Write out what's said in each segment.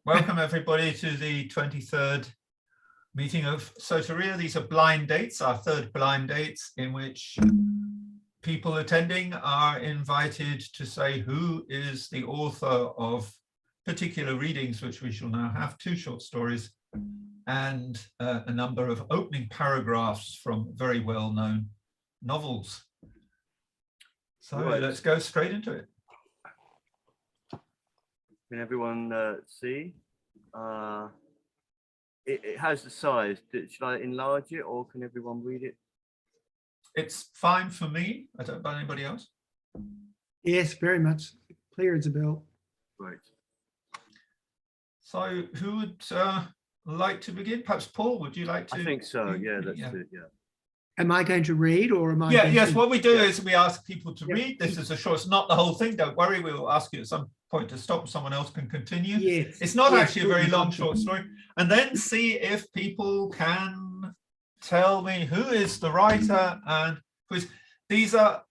Welcome everybody to the 23rd meeting of Soteria. These are blind dates, our third blind dates, in which people attending are invited to say who is the author of particular readings, which we shall now have, 2 short stories and a number of opening paragraphs from very well-known novels. So let's go straight into it. Can everyone see? It has the size. Should I enlarge it or can everyone read it? It's fine for me. I don't know about anybody else. Yes, very much. Clear as a bell. Right. So who would like to begin? Perhaps Paul, would you like to? I think so, yeah, let's do it, yeah. Am I going to read or am I? Yes, what we do is we ask people to read. This is a short, it's not the whole thing, don't worry. We'll ask you at some point to stop, someone else can continue. Yes. It's not actually a very long short story. And then see if people can tell me who is the writer and who is, these are,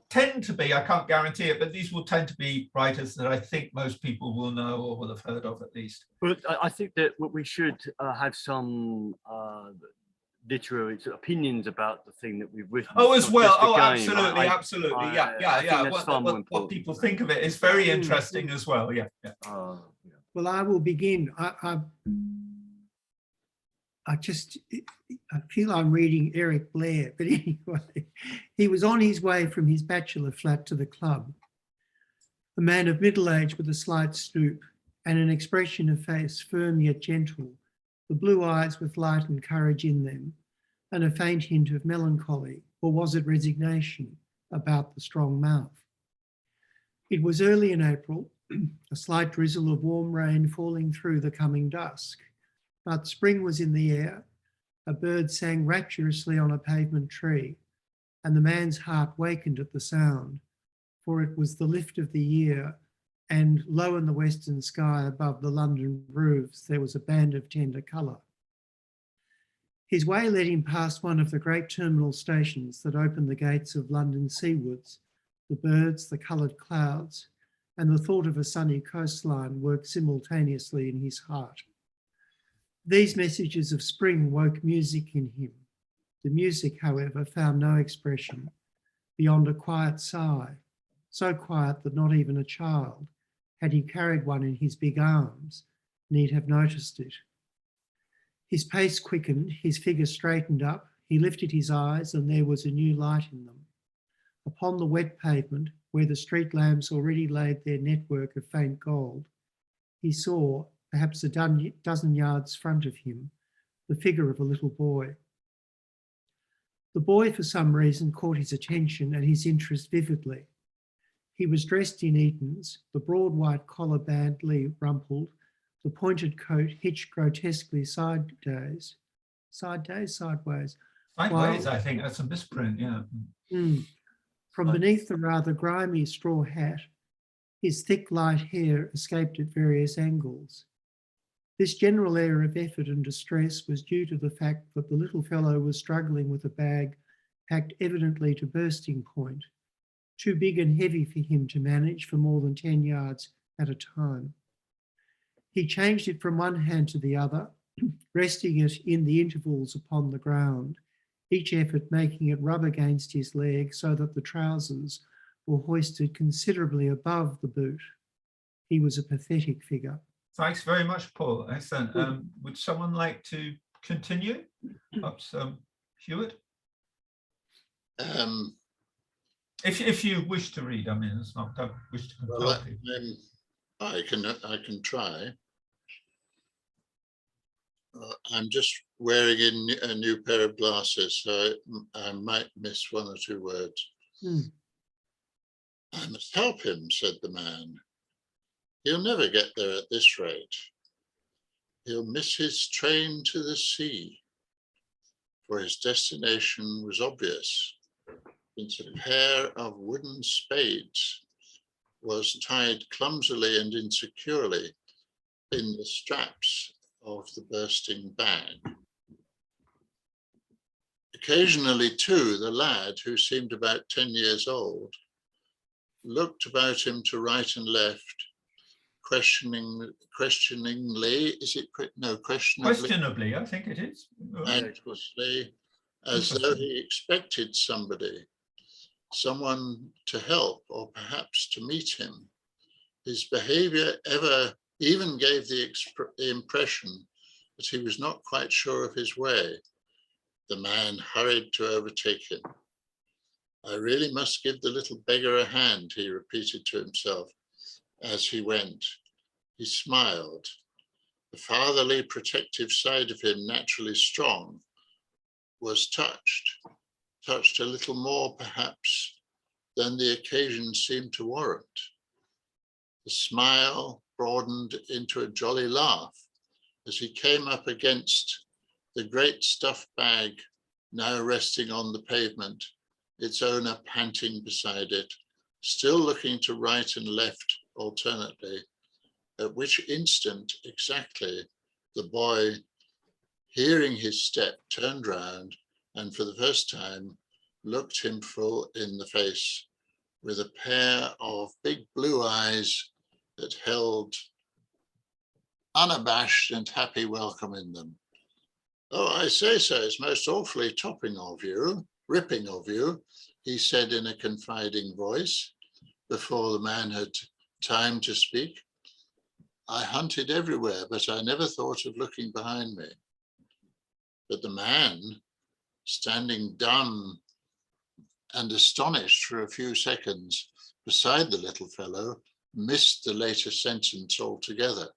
tend to be, I can't guarantee it, but these will tend to be writers that I think most people will know or will have heard of at least. But I think that we should have some literary opinions about the thing that we've written. Oh, as well. Oh, game. absolutely. Yeah. What people think of it is very interesting as well. Yeah. Well, I will begin. I feel I'm reading Eric Blair, but anyway, he was on his way from his bachelor flat to the club. A man of middle age with a slight stoop and an expression of face firm yet gentle, the blue eyes with light and courage in them, and a faint hint of melancholy, or was it resignation, about the strong mouth. It was early in April, a slight drizzle of warm rain falling through the coming dusk, but spring was in the air, a bird sang rapturously on a pavement tree, and the man's heart wakened at the sound, for it was the lift of the year, and low in the western sky above the London roofs there was a band of tender colour. His way led him past one of the great terminal stations that open the gates of London seawards. The birds, the coloured clouds, and the thought of a sunny coastline worked simultaneously in his heart. These messages of spring woke music in him. The music, however, found no expression beyond a quiet sigh, so quiet that not even a child, had he carried one in his big arms, need have noticed it. His pace quickened, his figure straightened up, he lifted his eyes and there was a new light in them. Upon the wet pavement, where the street lamps already laid their network of faint gold, he saw, perhaps a dozen yards front of him, the figure of a little boy. The boy, for some reason, caught his attention and his interest vividly. He was dressed in Eton's, the broad white collar badly rumpled, the pointed coat hitched grotesquely sideways. Sideways, I think that's a misprint, yeah. From beneath the rather grimy straw hat, his thick light hair escaped at various angles. This general air of effort and distress was due to the fact that the little fellow was struggling with a bag packed evidently to bursting point, too big and heavy for him to manage for more than 10 yards at a time. He changed it from one hand to the other, resting it in the intervals upon the ground, each effort making it rub against his leg so that the trousers were hoisted considerably above the boot. He was a pathetic figure. Thanks very much, Paul. Excellent. Would someone like to continue? Perhaps Hewitt? If you wish to read, I mean, it's not, don't wish to compel people. I can try. I'm just wearing a new pair of glasses, so I might miss 1 or 2 words. I must help him, said the man. He'll never get there at this rate. He'll miss his train to the sea, for his destination was obvious, since a pair of wooden spades was tied clumsily and insecurely in the straps of the bursting bag. Occasionally, too, the lad, who seemed about 10 years old, looked about him to right and left, questioningly, is it, no, questionably, Questionably, I think it is. anxiously, as though Interesting. he expected someone to help or perhaps to meet him. His behavior even gave the impression that he was not quite sure of his way. The man hurried to overtake him. I really must give the little beggar a hand, he repeated to himself as he went. He smiled. The fatherly, protective side of him, naturally strong, was touched a little more perhaps than the occasion seemed to warrant. The smile broadened into a jolly laugh as he came up against the great stuffed bag now resting on the pavement, its owner panting beside it, still looking to right and left alternately, at which instant exactly the boy, hearing his step, turned round and for the first time looked him full in the face with a pair of big blue eyes that held unabashed and happy welcome in them. Oh, I say so, it's most awfully ripping of you, he said in a confiding voice, before the man had time to speak. I hunted everywhere, but I never thought of looking behind me. But the man, standing dumb and astonished for a few seconds beside the little fellow, missed the later sentence altogether,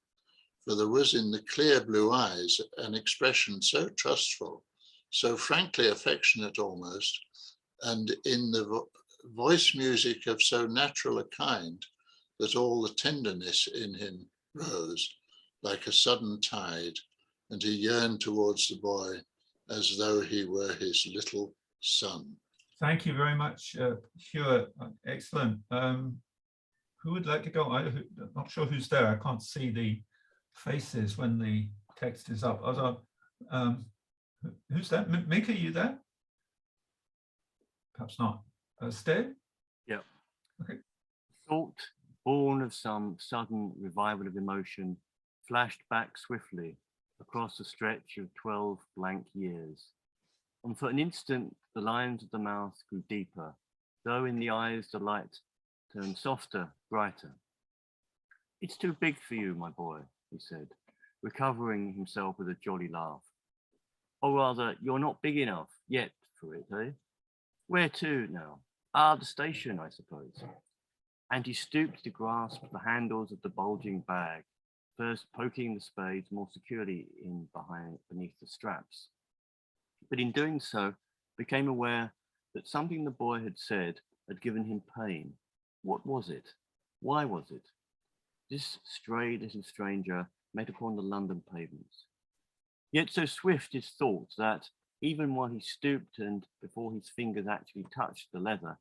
for there was in the clear blue eyes an expression so trustful, so frankly affectionate almost, and in the voice music of so natural a kind that all the tenderness in him rose like a sudden tide, and he yearned towards the boy as though he were his little son. Thank you very much, Hugh. Excellent. Who would like to go? I'm not sure who's there. I can't see the faces when the text is up. Who's that? Mick, are you there? Perhaps not. Steve? Yeah. Okay. Thought, born of some sudden revival of emotion, flashed back swiftly across a stretch of 12 blank years. And for an instant, the lines of the mouth grew deeper, though in the eyes the light turned softer, brighter. It's too big for you, my boy, he said, recovering himself with a jolly laugh. Or rather, you're not big enough yet for it, eh? Where to now? Ah, the station, I suppose. And he stooped to grasp the handles of the bulging bag, first poking the spades more securely in beneath the straps. But in doing so, became aware that something the boy had said had given him pain. What was it? Why was it? This stray little stranger met upon the London pavements. Yet so swift his thought that, even while he stooped and before his fingers actually touched the leather,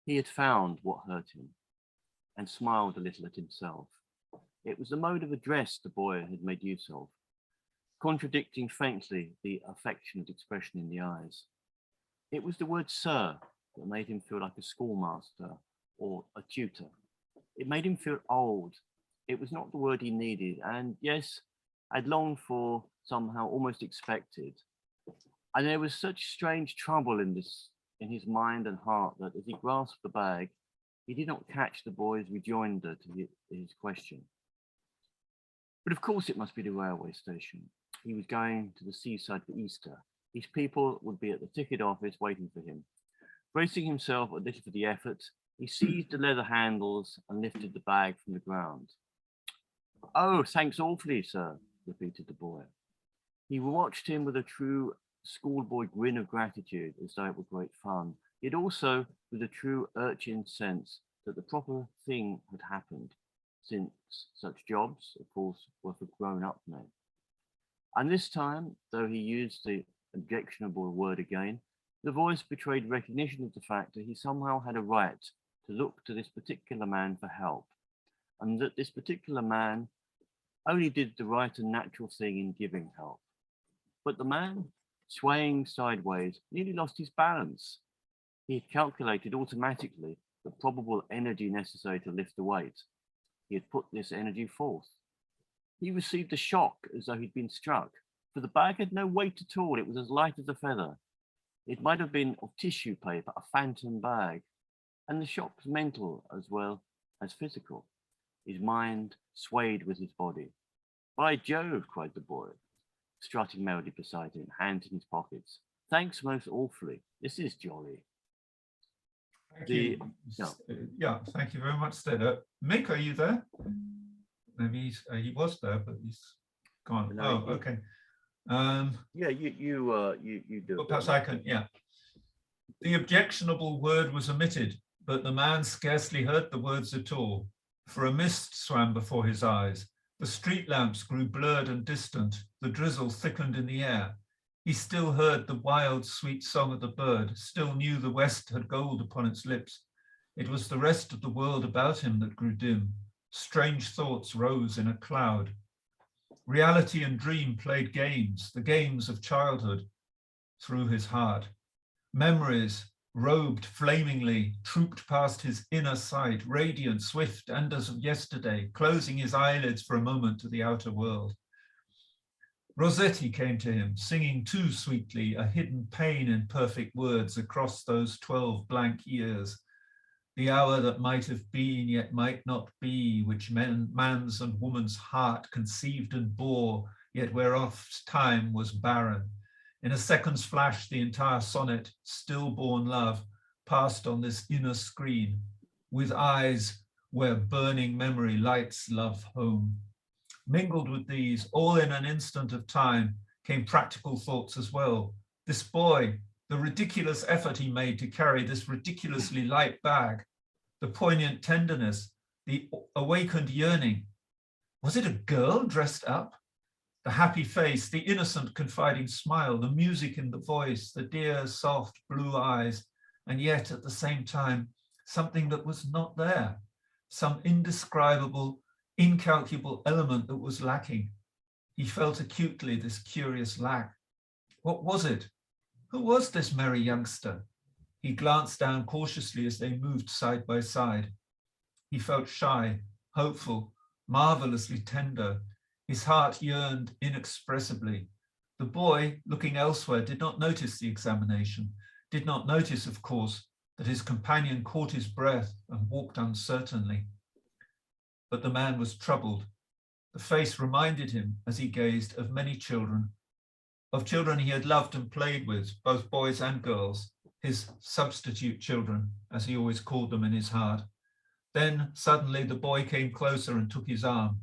he had found what hurt him, and smiled a little at himself. It was the mode of address the boy had made use of, contradicting faintly the affectionate expression in the eyes. It was the word sir that made him feel like a schoolmaster or a tutor. It made him feel old. It was not the word he needed, and yes, I'd longed for, somehow almost expected. And there was such strange trouble in his mind and heart that as he grasped the bag, he did not catch the boy's rejoinder to his question. But of course it must be the railway station. He was going to the seaside for Easter. His people would be at the ticket office waiting for him. Bracing himself a little for the effort, he seized the leather handles and lifted the bag from the ground. Oh, thanks awfully, sir, repeated the boy. He watched him with a true schoolboy grin of gratitude, as though it were great fun, yet also with a true urchin sense that the proper thing had happened, since such jobs, of course, were for grown-up men. And this time, though he used the objectionable word again, the voice betrayed recognition of the fact that he somehow had a right to look to this particular man for help, and that this particular man only did the right and natural thing in giving help. But the man, swaying sideways, nearly lost his balance. He had calculated automatically the probable energy necessary to lift the weight. he had put this energy forth. He received a shock as though he'd been struck, for the bag had no weight at all. It was as light as a feather. It might have been of tissue paper, a phantom bag, and the shock was mental as well as physical. His mind swayed with his body. "By Jove," cried the boy, strutting merrily beside him, hands in his pockets. "Thanks most awfully. This is jolly." Thank The- you. yeah. Yeah, thank you very much, Stead. Mick, are you there? Maybe he was there, but he's gone. No, Oh, he- okay. Yeah, you do. Well, it, perhaps mate. I can, yeah. The objectionable word was omitted, but the man scarcely heard the words at all, for a mist swam before his eyes. The street lamps grew blurred and distant. The drizzle thickened in the air. He still heard the wild, sweet song of the bird, still knew the west had gold upon its lips. It was the rest of the world about him that grew dim. Strange thoughts rose in a cloud. Reality and dream played games, the games of childhood, through his heart. Memories, robed flamingly, trooped past his inner sight, radiant, swift, and as of yesterday, closing his eyelids for a moment to the outer world. Rossetti came to him, singing too sweetly a hidden pain in perfect words across those 12 blank years. The hour that might have been, yet might not be, which man's and woman's heart conceived and bore, yet whereof time was barren. In a second's flash, the entire sonnet, stillborn love, passed on this inner screen, with eyes where burning memory lights love home. Mingled with these, all in an instant of time, came practical thoughts as well. This boy, the ridiculous effort he made to carry this ridiculously light bag, the poignant tenderness, the awakened yearning. Was it a girl dressed up? The happy face, the innocent confiding smile, the music in the voice, the dear soft blue eyes, and yet at the same time, something that was not there, some indescribable, incalculable element that was lacking. He felt acutely this curious lack. What was it? Who was this merry youngster? He glanced down cautiously as they moved side by side. He felt shy, hopeful, marvelously tender. His heart yearned inexpressibly. The boy, looking elsewhere, did not notice the examination, did not notice, of course, that his companion caught his breath and walked uncertainly. But the man was troubled. The face reminded him, as he gazed, of many children, of children he had loved and played with, both boys and girls, his substitute children, as he always called them in his heart. Then suddenly the boy came closer and took his arm.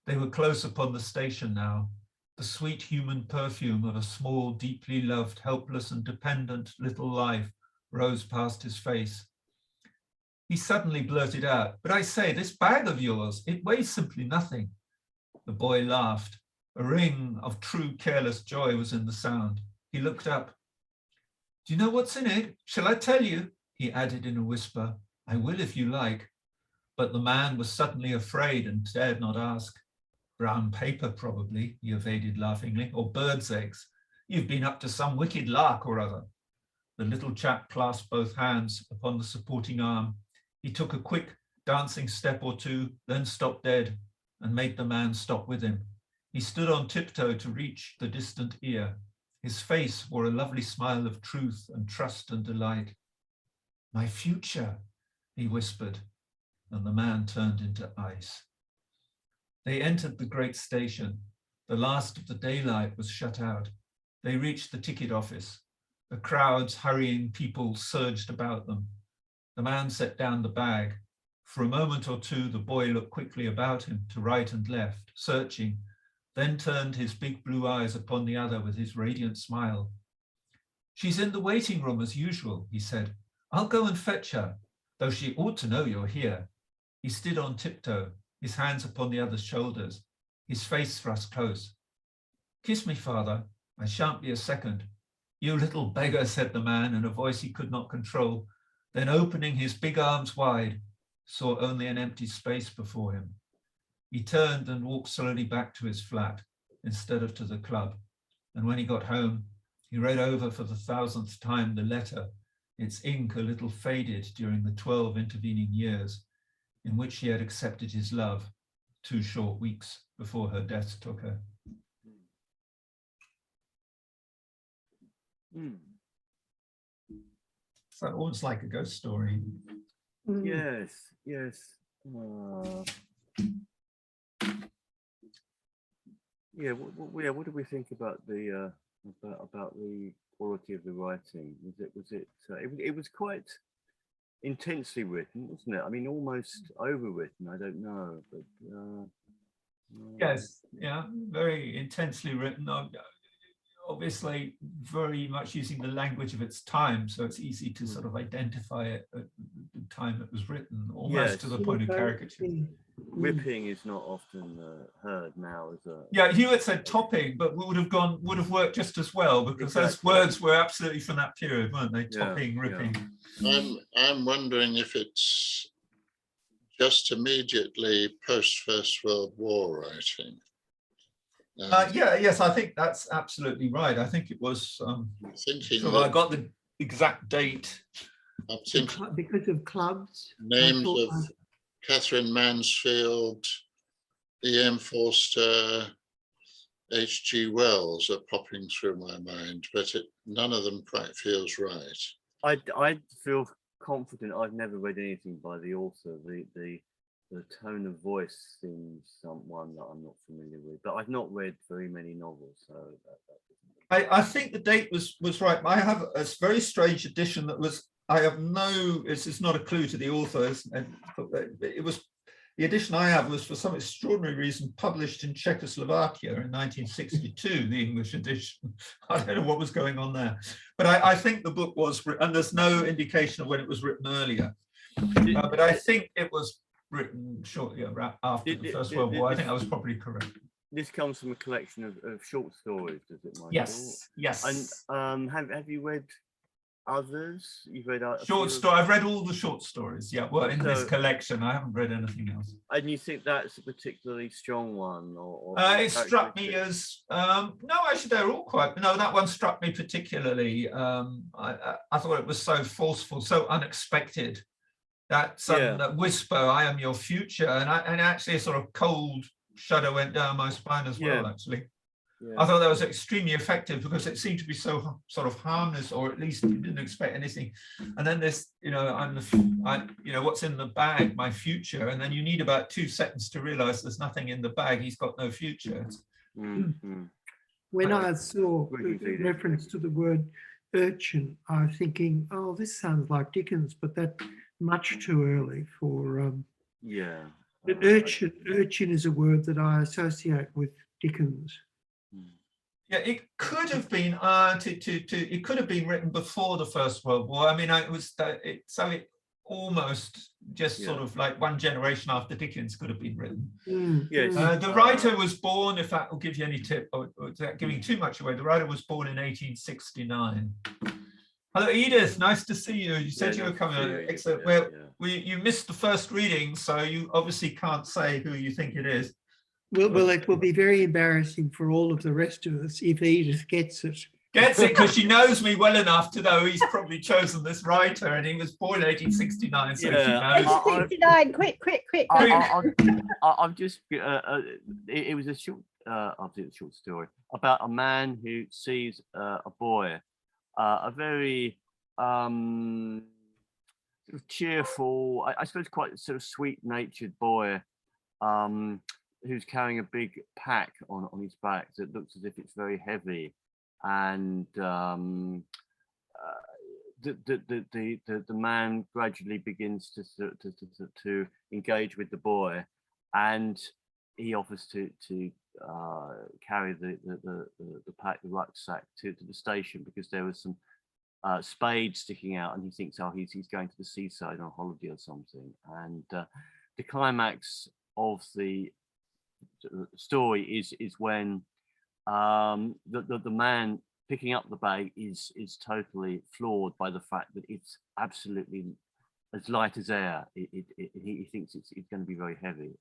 They were close upon the station now. The sweet human perfume of a small, deeply loved, helpless and dependent little life rose past his face. He suddenly blurted out, "But I say, this bag of yours, it weighs simply nothing." The boy laughed. A ring of true careless joy was in the sound. He looked up. "Do you know what's in it? Shall I tell you?" he added in a whisper. "I will if you like." But the man was suddenly afraid and dared not ask. "Brown paper, probably," he evaded laughingly, "or birds' eggs. You've been up to some wicked lark or other." The little chap clasped both hands upon the supporting arm. He took a quick, dancing step or two, then stopped dead and made the man stop with him. He stood on tiptoe to reach the distant ear. His face wore a lovely smile of truth and trust and delight. "My future," he whispered, and the man turned into ice. They entered the great station. The last of the daylight was shut out. They reached the ticket office. The crowds, hurrying people surged about them. The man set down the bag. For a moment or two, the boy looked quickly about him to right and left, searching, then turned his big blue eyes upon the other with his radiant smile. "She's in the waiting room as usual," he said. "I'll go and fetch her, though she ought to know you're here." He stood on tiptoe, his hands upon the other's shoulders, his face thrust close. "Kiss me, father. I shan't be a second." "You little beggar," said the man in a voice he could not control, then opening his big arms wide, saw only an empty space before him. He turned and walked slowly back to his flat instead of to the club. And when he got home, he read over for the 1,000th time the letter, its ink a little faded during the 12 intervening years. in which she had accepted his love 2 short weeks before her death took her. Mm. So almost like a ghost story. Mm. Yes, yes. Yeah, what do we think about the about the quality of the writing? It was quite intensely written, wasn't it? I mean, almost overwritten. I don't know, but Yes, yeah, very intensely written. Obviously, very much using the language of its time, so it's easy to sort of identify it at the time it was written, almost to the point of caricature. ripping is not often heard now as a. Yeah, Hewitt said topping, but would have worked just as well, because those Exactly. words were absolutely from that period, weren't they? Yeah, Topping, ripping. I'm wondering if it's just immediately post First World War writing. Yes, I think that's absolutely right. I think it was. Thinking So that I got the exact date. I'm thinking Because of clubs. I names thought of Catherine Mansfield, E.M. Forster, H.G. Wells are popping through my mind, but none of them quite feels right. I feel confident. I've never read anything by the author. The tone of voice seems someone that I'm not familiar with, but I've not read very many novels, so I think the date was right. I have a very strange edition that was. I have no. It's not a clue to the authors, and it was. The edition I have was, for some extraordinary reason, published in Czechoslovakia in 1962, the English edition. I don't know what was going on there. But I think the book was, and there's no indication of when it was written earlier. But I think it was written shortly after the First World War. I think I was probably correct. This comes from a collection of short stories, does it, Michael? Yes, yes. And have you read others? You've read short story. I've read all the short stories. Yeah, well, in this So- collection, I haven't read anything else. And you think that's a particularly strong one, or It struck me as no, actually they're all quite. No, that one struck me particularly. I thought it was so forceful, so unexpected. That sudden that whisper, "I am your future," and actually a sort of cold shudder went down my spine as well. Actually, I thought that was extremely effective, because it seemed to be so sort of harmless, or at least you didn't expect anything. And then this, what's in the bag, my future, and then you need about 2 seconds to realize there's nothing in the bag. He's got no future. When I saw the reference to the word urchin, I was thinking, oh, this sounds like Dickens, but that's much too early for. But urchin is a word that I associate with Dickens. Yeah, it could have been it could have been written before the First World War. I mean, it almost just sort of like one generation after Dickens could have been written. Yes. The writer was born, if that will give you any tip, or is that giving too much away? The writer was born in 1869. Hello, Edith. Nice to see you. You said you were coming. Excellent. Well, you missed the first reading, so you obviously can't say who you think it is. Well, it will be very embarrassing for all of the rest of us if Edith gets it. Gets it, because she knows me well enough to know he's probably chosen this writer, and he was born in 1869, so she knows. 1869, quick. I've just, it was a short story about a man who sees a boy, a very sort of cheerful, I suppose quite sort of sweet-natured boy, who's carrying a big pack on his back that looks as if it's very heavy, and the man gradually begins to engage with the boy, and he offers to carry the pack, the rucksack, to the station, because there was some spades sticking out, and he thinks, oh, he's going to the seaside on holiday or something. And the climax of the story is when the man picking up the bag is totally floored by the fact that it's absolutely as light as air. He thinks it's going to be very heavy.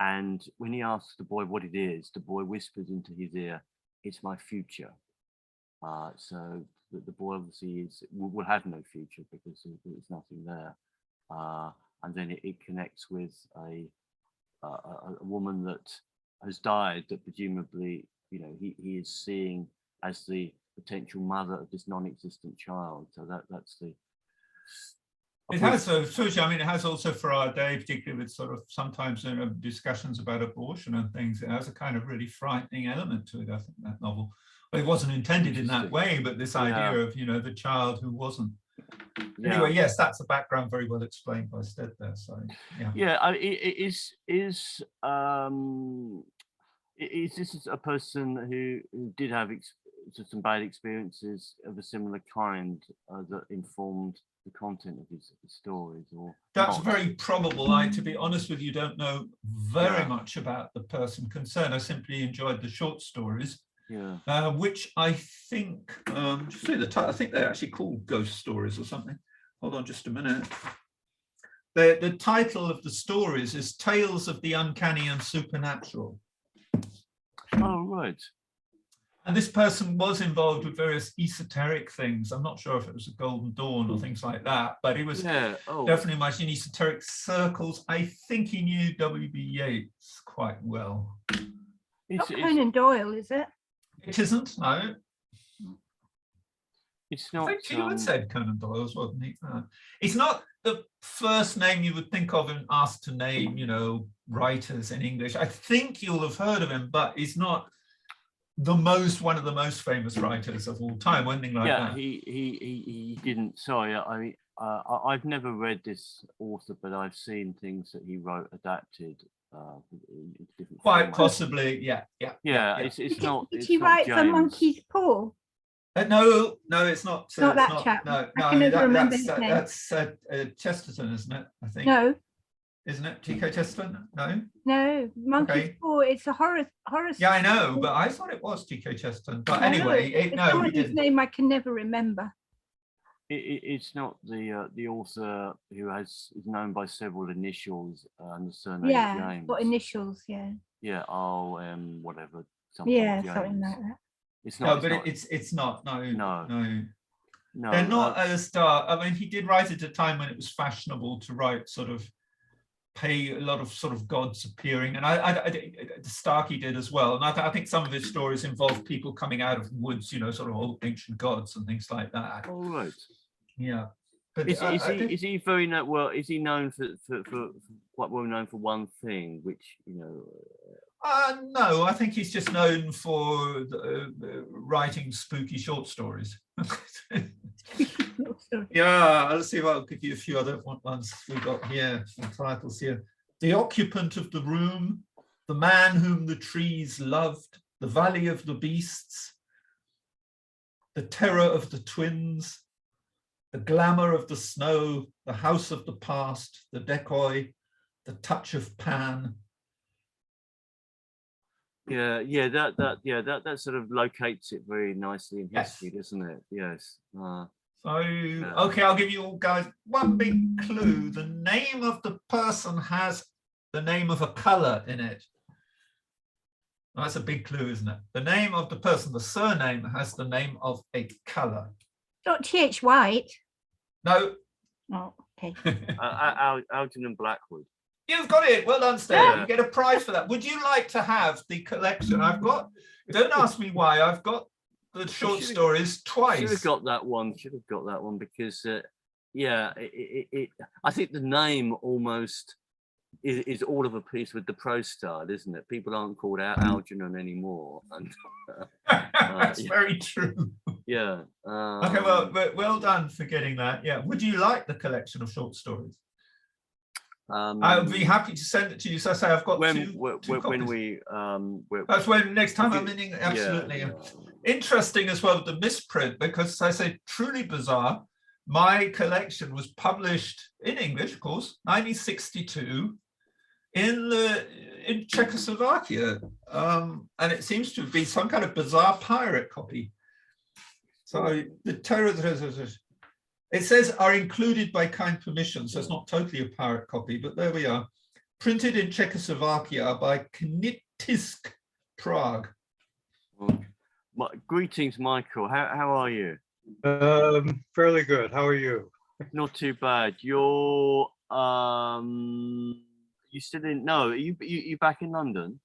And when he asks the boy what it is, the boy whispers into his ear, "It's my future." So the boy obviously will have no future, because there's nothing there. and then it connects with a woman that has died, that presumably, you know, he is seeing as the potential mother of this non-existent child. So that's the. It has, Suji, I mean, it has also for our day, particularly with sort of sometimes discussions about abortion and things, it has a kind of really frightening element to it, I think, that novel. Well, it wasn't intended in that way, but this idea of, you know, the child who wasn't. Yeah. Anyway, yes, that's the background very well explained by Stead there, so, yeah. Yeah, is this a person who did have some bad experiences of a similar kind that informed the content of his stories, or that's not? very probable. I, to be honest with you, don't know very much about the person concerned. I simply enjoyed the short stories, which I think, just see the title, I think they're actually called Ghost Stories or something. Hold on just a minute. The title of the stories is Tales of the Uncanny and Supernatural. Oh, right. And this person was involved with various esoteric things. I'm not sure if it was a Golden Dawn or things like that, but he was definitely much in esoteric circles. I think he knew W.B. Yeats quite well. Not Conan Doyle, is it? It isn't, no. It's not. I think you had said Conan Doyle as well. It's not the first name you would think of and asked to name, you know, writers in English. I think you'll have heard of him, but he's not one of the most famous writers of all time, or anything like that. He didn't. Sorry, I've never read this author, but I've seen things that he wrote adapted. In different Quite formats. Possibly, yeah. It's not. Did he write For Monkey's Paw? No, it's not. Not that chap. No, that's Chesterton, isn't it? I think. No. Isn't it T.K. Chesterton? No. No, Monkey's Paw. It's a horror. Yeah, I know, but I thought it was T.K. Chesterton. But anyway, it's someone whose name I can never remember. It's not the author who is known by several initials and the surname James. What initials? Yeah. Yeah. Whatever. Something like that. It's not. No, but it's not. No. No. They're not as dark. I mean, he did write at a time when it was fashionable to write sort of pay a lot of sort of gods appearing, and Starkey did as well. And I think some of his stories involve people coming out of woods, you know, sort of old ancient gods and things like that. All right. Yeah. But is he very well? Is he known for quite well known for one thing, which you know? No, I think he's just known for writing spooky short stories. Yeah, let's see if I'll give you a few other ones we've got here, some titles here. The Occupant of the Room, The Man Whom the Trees Loved, The Valley of the Beasts, The Terror of the Twins, The Glamour of the Snow, The House of the Past, The Decoy, The Touch of Pan. That sort of locates it very nicely in history, doesn't it? Yes. Okay, I'll give you all guys one big clue. The name of the person has the name of a color in it. That's a big clue, isn't it? The name of the person, the surname, has the name of a color. Not T.H. White. No. Oh, okay. Algernon Blackwood. You've got it. Well done, Stella. You get a prize for that. Would you like to have the collection? I've got, don't ask me why, I've got the short stories twice. Should have got that one because, I think the name almost is all of a piece with the prose style, isn't it? People aren't called Algernon anymore. And, That's very true. Yeah. Okay, well done for getting that. Yeah. Would you like the collection of short stories? I would be happy to send it to you. So I say I've got two copies. That's when next time I'm in England. Absolutely. Interesting as well, the misprint, because as I say, truly bizarre. My collection was published in English, of course, 1962 in Czechoslovakia. And it seems to be some kind of bizarre pirate copy. So the terror, it says are included by kind permission, so it's not totally a pirate copy, but there we are. Printed in Czechoslovakia by Knitisk, Prague. Greetings, Michael. How are you? Fairly good. How are you? Not too bad. You're you still in? No, you back in London?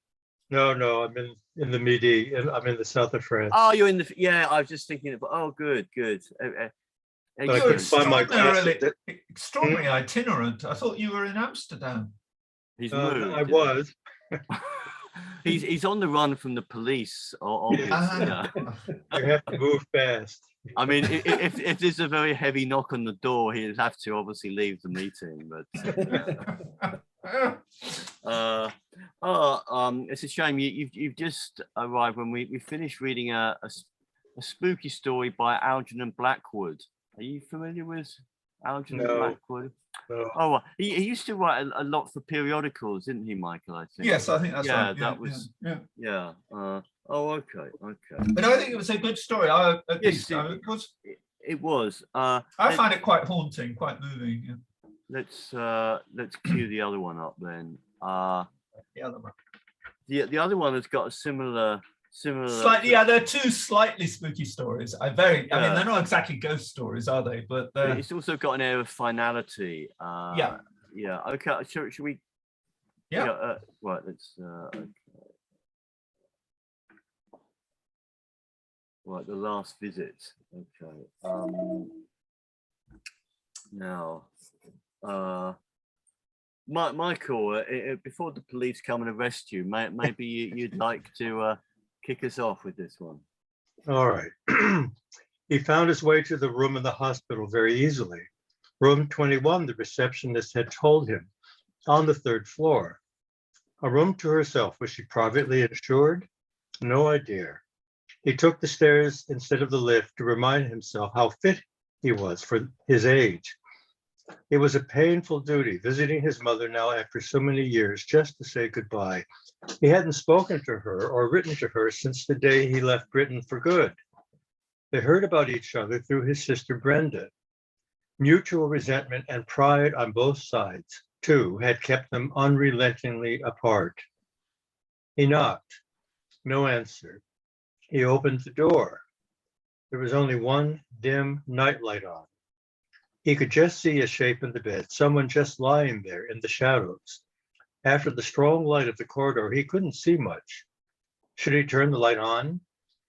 No, I'm in the Midi, and I'm in the south of France. Oh, you're in the. Yeah, I was just thinking. Oh, good. I You're couldn't find my extraordinarily, glasses. extraordinarily itinerant. I thought you were in Amsterdam. He's moved. I was. He's on the run from the police, obviously. Ah. You have to move fast. I mean, if there's a very heavy knock on the door, he'd have to obviously leave the meeting. But it's a shame you've just arrived when we finished reading a spooky story by Algernon Blackwood. Are you familiar with Algernon No. Blackwood? No. Oh, well, he used to write a lot for periodicals, didn't he, Michael? I think. Yes, I think that's Yeah, right. that was. Yeah. Yeah. Oh, okay. But I think it was a good story. Yes, it was. I find it quite haunting, quite moving. Yeah. Let's cue the other one up then. The other one. The other one has got a similar. Slightly, yeah. There are two slightly spooky stories. I mean, Yeah. they're not exactly ghost stories, are they? But It's also got an air of finality. Yeah. Yeah. Okay. Should we? Yeah. Right. Let's. Okay. Right. The Last Visit. Okay. Now. Michael, before the police come and arrest you, maybe you'd like to kick us off with this one. All right. He found his way to the room in the hospital very easily. Room 21, the receptionist had told him, on the 3rd floor. A room to herself. Was she privately insured? No idea. He took the stairs instead of the lift to remind himself how fit he was for his age. It was a painful duty, visiting his mother now after so many years, just to say goodbye. He hadn't spoken to her or written to her since the day he left Britain for good. They heard about each other through his sister Brenda. Mutual resentment and pride on both sides, too, had kept them unrelentingly apart. He knocked. No answer. He opened the door. There was only one dim nightlight on. He could just see a shape in the bed, someone just lying there in the shadows. After the strong light of the corridor, he couldn't see much. Should he turn the light on?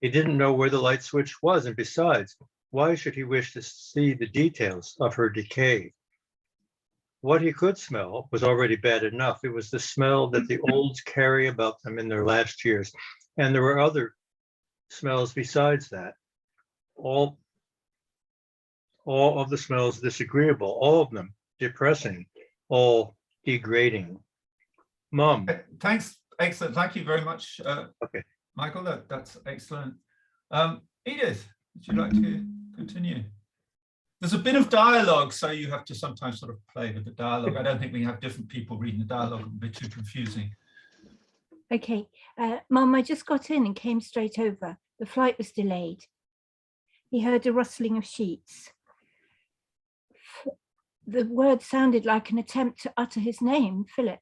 He didn't know where the light switch was, and besides, why should he wish to see the details of her decay? What he could smell was already bad enough. It was the smell that the olds carry about them in their last years. And there were other smells besides that. All of the smells disagreeable, all of them depressing, all degrading. Mom. Thanks. Excellent. Thank you very much, Okay. Michael. That's excellent. Edith, would you like to continue? There's a bit of dialogue, so you have to sometimes sort of play with the dialogue. I don't think we have different people reading the dialogue. It would be too confusing. Okay. Mum, I just got in and came straight over. The flight was delayed. He heard a rustling of sheets. The word sounded like an attempt to utter his name, Philip.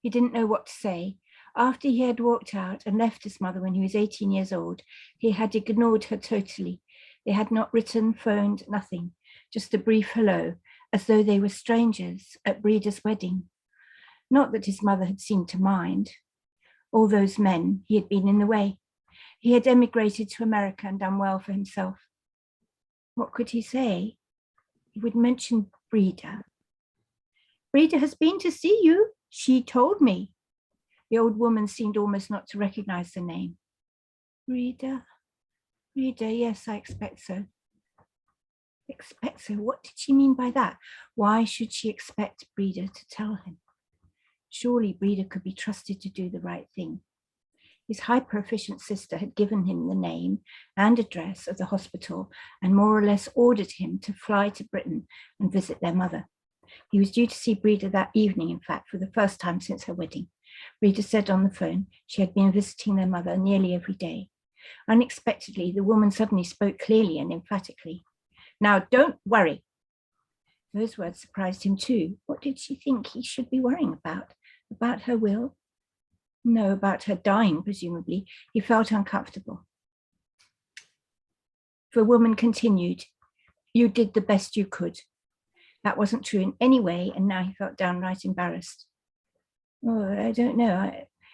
He didn't know what to say. After he had walked out and left his mother when he was 18 years old, he had ignored her totally. They had not written, phoned, nothing, just a brief hello, as though they were strangers at Breda's wedding. Not that his mother had seemed to mind. All those men, he had been in the way. He had emigrated to America and done well for himself. What could he say? He would mention Breda. Breda has been to see you, she told me. The old woman seemed almost not to recognize the name. Breda, yes, I expect so. Expect so? What did she mean by that? Why should she expect Breda to tell him? Surely Breda could be trusted to do the right thing. His hyper-efficient sister had given him the name and address of the hospital and more or less ordered him to fly to Britain and visit their mother. He was due to see Breda that evening, in fact, for the first time since her wedding. Breda said on the phone she had been visiting their mother nearly every day. Unexpectedly, the woman suddenly spoke clearly and emphatically. Now, don't worry. Those words surprised him too. What did she think he should be worrying about? About her will? No, about her dying, presumably. He felt uncomfortable. The woman continued, you did the best you could. That wasn't true in any way, and now he felt downright embarrassed. Oh, I don't know.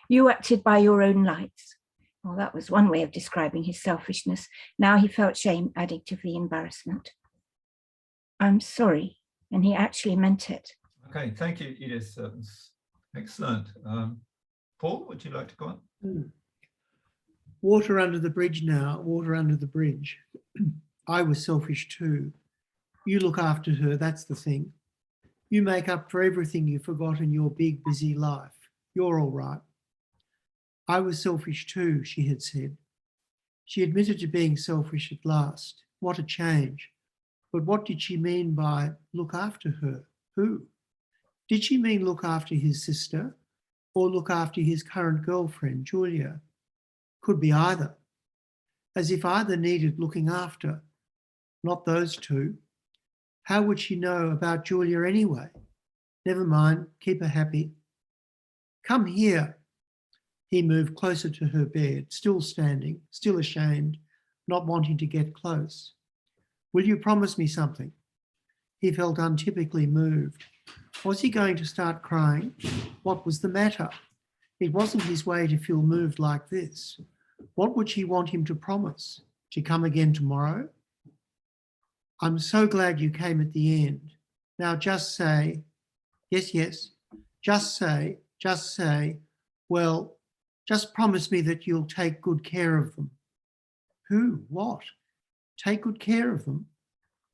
You acted by your own lights. Well, that was one way of describing his selfishness. Now he felt shame adding to the embarrassment. I'm sorry, and he actually meant it. Okay, thank you, Edith. That's excellent. Paul, would you like to go on? Water under the bridge now, water under the bridge. I was selfish too. You look after her, that's the thing. You make up for everything you forgot in your big, busy life. You're all right. I was selfish too, she had said. She admitted to being selfish at last. What a change. But what did she mean by look after her? Who? Did she mean look after his sister or look after his current girlfriend, Julia? Could be either. As if either needed looking after, not those two. How would she know about Julia anyway? Never mind, keep her happy. Come here. He moved closer to her bed, still standing, still ashamed, not wanting to get close. Will you promise me something? He felt untypically moved. Was he going to start crying? What was the matter? It wasn't his way to feel moved like this. What would she want him to promise? To come again tomorrow? I'm so glad you came at the end. Now just say, yes, yes, just say, well, just promise me that you'll take good care of them. Who? What? Take good care of them?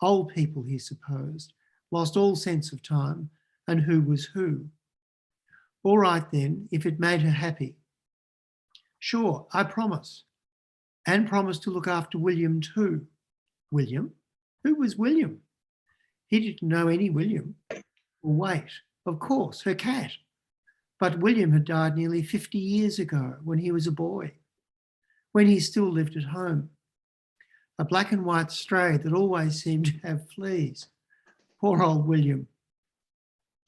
Old people, he supposed, lost all sense of time and who was who. All right then, if it made her happy. Sure, I promise. And promise to look after William too. William? Who was William? He didn't know any William. Well, wait, of course, her cat. But William had died nearly 50 years ago when he was a boy, when he still lived at home. A black and white stray that always seemed to have fleas. Poor old William.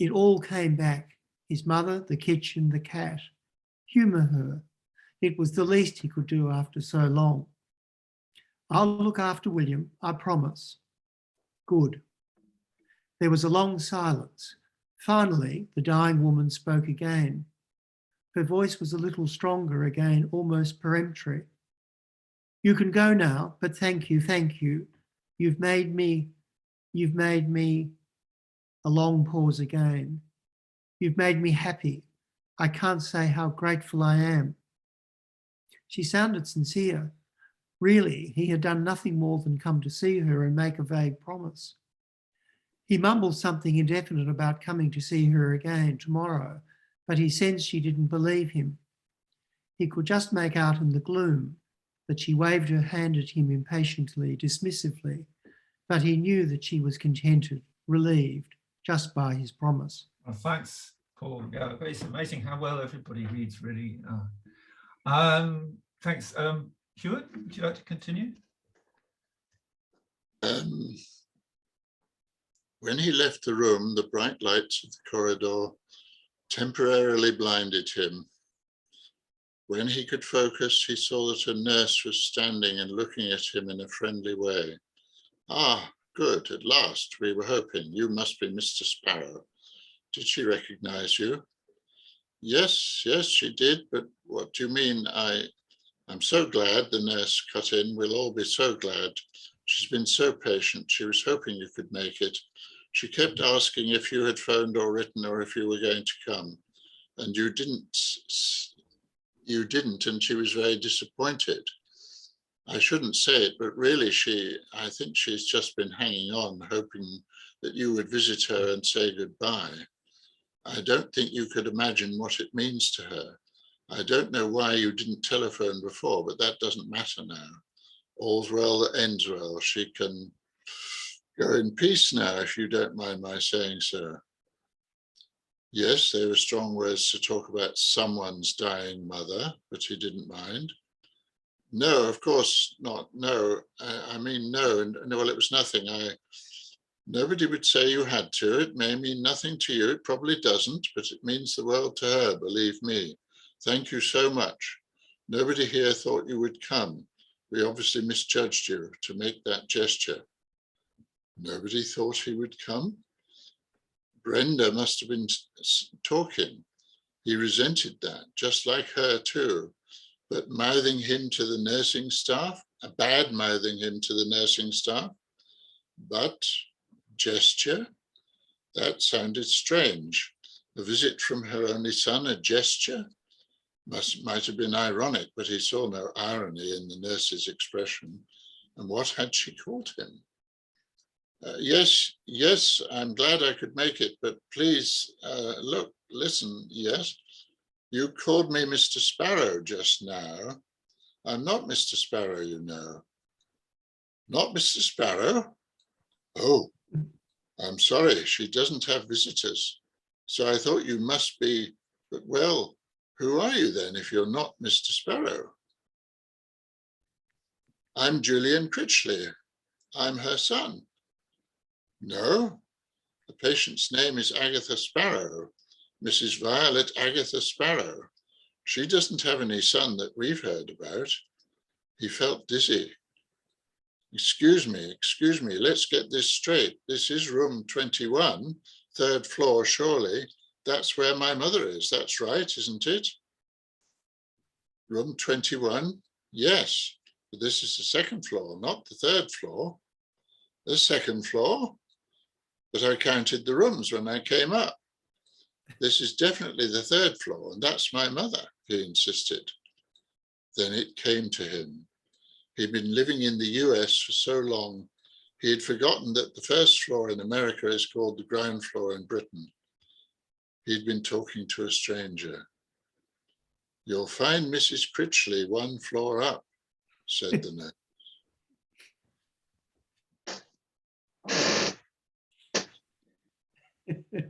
It all came back. His mother, the kitchen, the cat. Humour her. It was the least he could do after so long. I'll look after William, I promise. Good. There was a long silence. Finally, the dying woman spoke again. Her voice was a little stronger again, almost peremptory. You can go now, but thank you, thank you. You've made me, a long pause again. You've made me happy. I can't say how grateful I am. She sounded sincere. Really, he had done nothing more than come to see her and make a vague promise. He mumbled something indefinite about coming to see her again tomorrow, but he sensed she didn't believe him. He could just make out in the gloom that she waved her hand at him impatiently, dismissively, but he knew that she was contented, relieved, just by his promise. Well, thanks, Paul. Yeah, it's amazing how well everybody reads, really. Thanks. Hewitt, would you like to continue? When he left the room, the bright lights of the corridor temporarily blinded him. When he could focus, he saw that a nurse was standing and looking at him in a friendly way. Ah, good, at last, we were hoping. You must be Mr. Sparrow. Did she recognize you? Yes, yes, she did, but what do you mean? I'm so glad, the nurse cut in. We'll all be so glad. She's been so patient. She was hoping you could make it. She kept asking if you had phoned or written or if you were going to come. And you didn't, and she was very disappointed. I shouldn't say it, but really I think she's just been hanging on, hoping that you would visit her and say goodbye. I don't think you could imagine what it means to her. I don't know why you didn't telephone before, but that doesn't matter now. All's well that ends well. She can go in peace now, if you don't mind my saying so. Yes, they were strong words to talk about someone's dying mother, but he didn't mind. No, of course not. No, I mean, no, well, it was nothing. Nobody would say you had to. It may mean nothing to you. It probably doesn't, but it means the world to her, believe me. Thank you so much. Nobody here thought you would come. We obviously misjudged you to make that gesture. Nobody thought he would come? Brenda must have been talking. He resented that, just like her too. But mouthing him to the nursing staff, a bad mouthing him to the nursing staff, but gesture, that sounded strange. A visit from her only son, a gesture, might have been ironic, but he saw no irony in the nurse's expression. And what had she called him? Yes, I'm glad I could make it, but please, look, listen, yes. You called me Mr. Sparrow just now. I'm not Mr. Sparrow, you know. Not Mr. Sparrow? Oh, I'm sorry, she doesn't have visitors. So I thought you must be, but well, who are you then if you're not Mr. Sparrow? I'm Julian Critchley. I'm her son. No, the patient's name is Agatha Sparrow, Mrs. Violet Agatha Sparrow. She doesn't have any son that we've heard about. He felt dizzy. Excuse me, let's get this straight. This is room 21, 3rd floor, surely. That's where my mother is. That's right, isn't it? Room 21? Yes, but this is the 2nd floor, not the 3rd floor. The 2nd floor? But I counted the rooms when I came up. This is definitely the 3rd floor, and that's my mother, he insisted. Then it came to him. He'd been living in the US for so long, he had forgotten that the 1st floor in America is called the ground floor in Britain. He'd been talking to a stranger. You'll find Mrs. Critchley 1 floor up, said the nurse.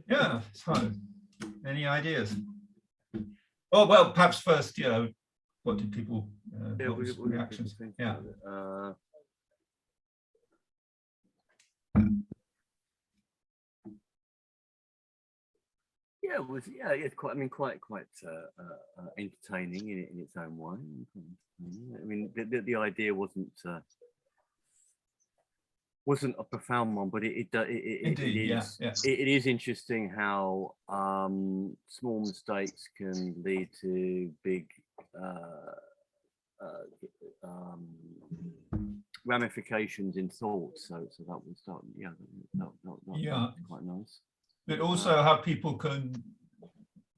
Yeah, so any ideas? Oh, well, perhaps first, what did people, Yeah, what was reactions? Yeah. Yeah, it was. Yeah, it's quite. I mean, quite entertaining in its own way. I mean, the idea wasn't a profound one, but it is interesting how small mistakes can lead to big ramifications in thought. So that was that quite nice. But also how people can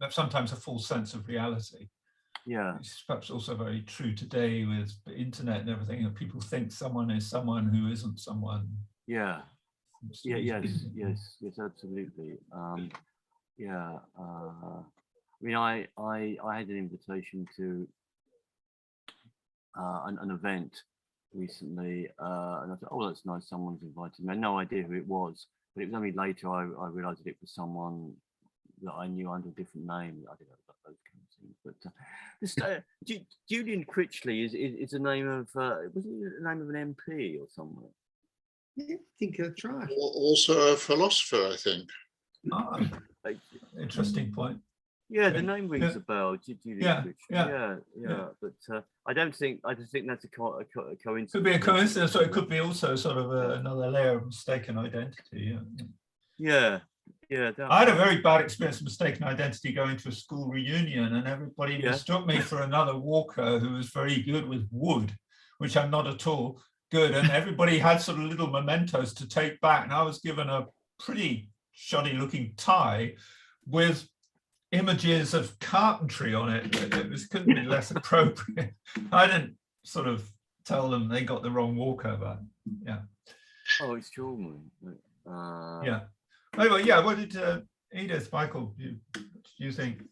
have sometimes a false sense of reality. Yeah, it's perhaps also very true today with the internet and everything, that people think someone is someone who isn't someone. Yes, absolutely. I mean, I had an invitation to an event recently, and I thought, oh, that's nice, someone's invited me. I had no idea who it was, but it was only later I realised that it was someone that I knew under a different name. I didn't know about those kind of things, but Julian Critchley is a name of wasn't it the name of an MP or somewhere? Yeah, I think that's right. Also a philosopher, I think. Interesting point. Yeah, the name rings a bell. Julian Critchley. Yeah. But I just think that's a coincidence. Could be a coincidence, or it could be also sort of another layer of mistaken identity. Yeah. I had a very bad experience of mistaken identity going to a school reunion, and everybody mistook me for another walker who was very good with wood, which I'm not at all good. And everybody had sort of little mementos to take back, and I was given a pretty shoddy looking tie with images of carpentry on it. Couldn't be less appropriate. I didn't sort of tell them they got the wrong walker, but yeah. Oh, it's extraordinary. Yeah. Anyway, yeah. What did Edith, Michael, do you think?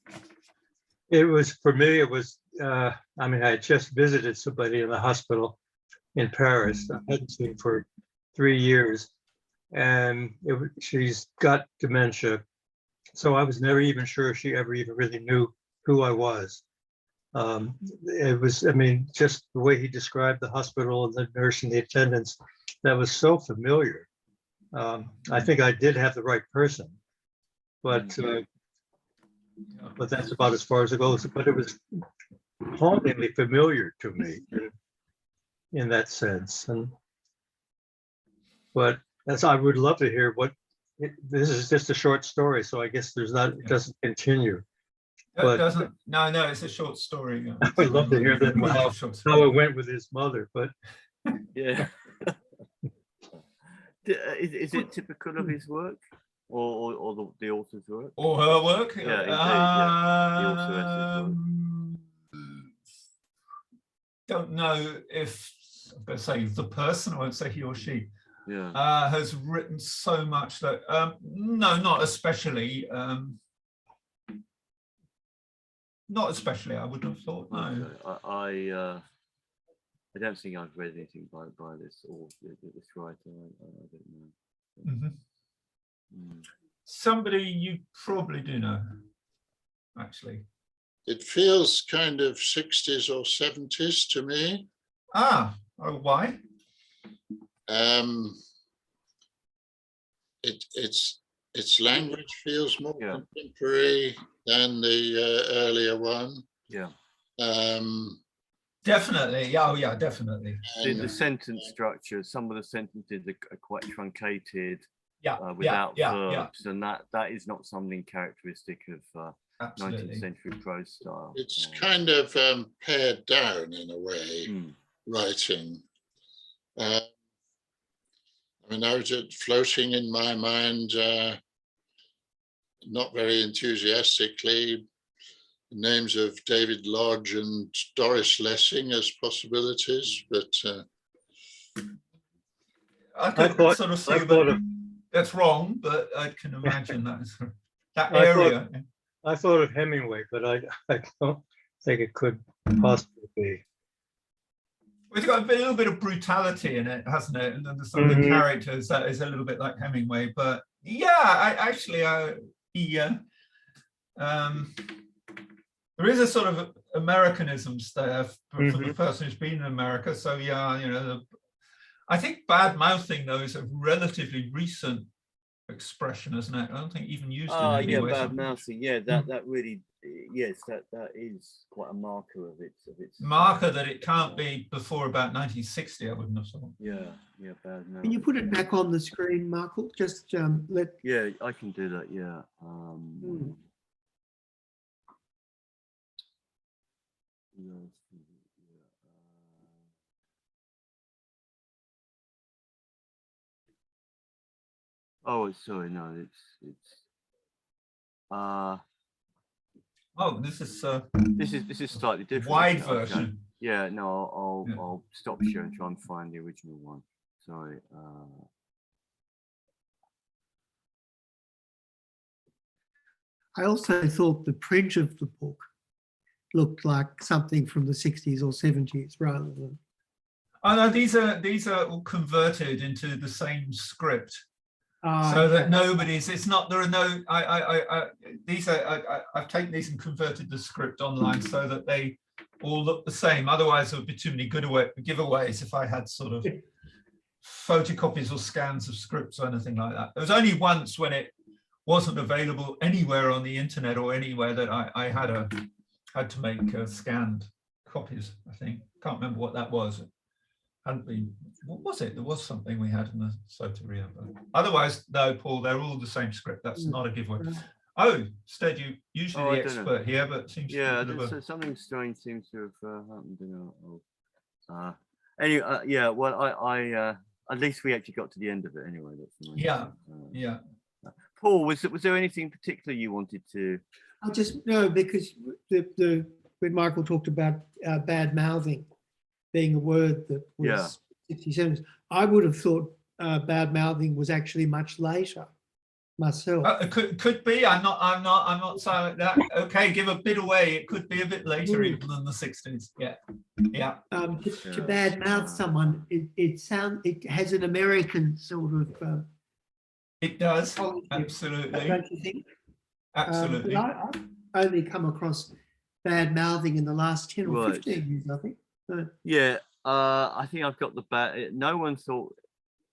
It was, for me, it was, I mean, I had just visited somebody in the hospital in Paris. I hadn't seen for 3 years, and she's got dementia. So I was never even sure she ever even really knew who I was. It was, I mean, just the way he described the hospital and the nurse and the attendants, that was so familiar. I think I did have the right person, but that's about as far as it goes. But it was hauntingly familiar to me in that sense. But I would love to hear what This is just a short story, so I guess there's not, it doesn't continue. That But- doesn't, no, it's a short story. Yeah. I would love to hear that, how Short story. it went with his mother, but Yeah. Is it typical of his work, or the author's work? Or her work? Yeah, indeed, yeah. The authoress's work. Don't know if, I'm going to say the person, I won't say he or she, Yeah. has written so much that, no, not especially. Not especially, I would have thought, no. Okay. I don't think I've read anything by this this writer. I don't know. Mhm. Mm. Somebody you probably do know, actually. It feels kind of 60s or 70s to me. Oh, why? Its language feels more Yeah. contemporary than the earlier one. Yeah. Definitely, yeah, oh yeah, definitely. The And sentence structure, some of the sentences are quite truncated, Yeah, without yeah, verbs, and that is not something characteristic of 19th absolutely. century prose style. it's kind of pared down in a way, Mm. writing. I mean, I was floating in my mind, not very enthusiastically, names of David Lodge and Doris Lessing as possibilities, but I can thought- sort of see I thought of- that's wrong, but I can imagine that I thought- area. I thought of Hemingway, but I don't think it could possibly be. It's got a little bit of brutality in it, hasn't it? And then some of the Mhm. characters that is a little bit like Hemingway, but yeah, there is a sort of Americanisms there for the Mhm. person who's been in America. So yeah, you know, I think bad mouthing though is a relatively recent expression, isn't it? I don't think even used in any Yeah, way. bad mouthing. Yeah, that really, yes, that is quite a marker of its Marker that it can't be before about 1960, I wouldn't have thought. Yeah, bad mouthing. Can you put it back on the screen, Michael? Just let. Yeah, I can do that. Yeah. Oh, sorry, no, it's Oh, this is this is slightly different. wide isn't it? Okay. version. Yeah, no, Yeah. I'll stop share and try and find the original one. Sorry. I also thought the print of the book looked like something from the 60s or 70s rather than. Oh no, these are all converted into the same script, so okay. that nobody's. It's not. There are no. I've taken these and converted the script online so that they all look the same. Otherwise, there would be too many giveaways if I had sort of photocopies or scans of scripts or anything like that. There was only once when it wasn't available anywhere on the internet or anywhere that I had to make scanned copies. I think can't remember what that was. Hadn't been. What was it? There was something we had in the Soteria, but otherwise, no, Paul. They're all the same script. That's not a giveaway. Oh, Stead, you usually the expert here, but seems yeah, to be something strange seems to have happened. Anyway, yeah. Well, I at least we actually got to the end of it anyway. That's nice. Yeah, yeah. Paul, was there anything particular you wanted to? I just know because when Michael talked about bad mouthing being a word that was 67, I would have thought bad mouthing was actually much later myself. It could be. I'm not silent. That okay. Give a bit away. It could be a bit later even than the 60s. Yeah, yeah. To bad mouth someone, it has an American sort of. It does, positive, absolutely. Don't you think? Absolutely. But I've only come across bad mouthing in the last 10 or 15 years, I think. Yeah, I think I've got the bad. No one thought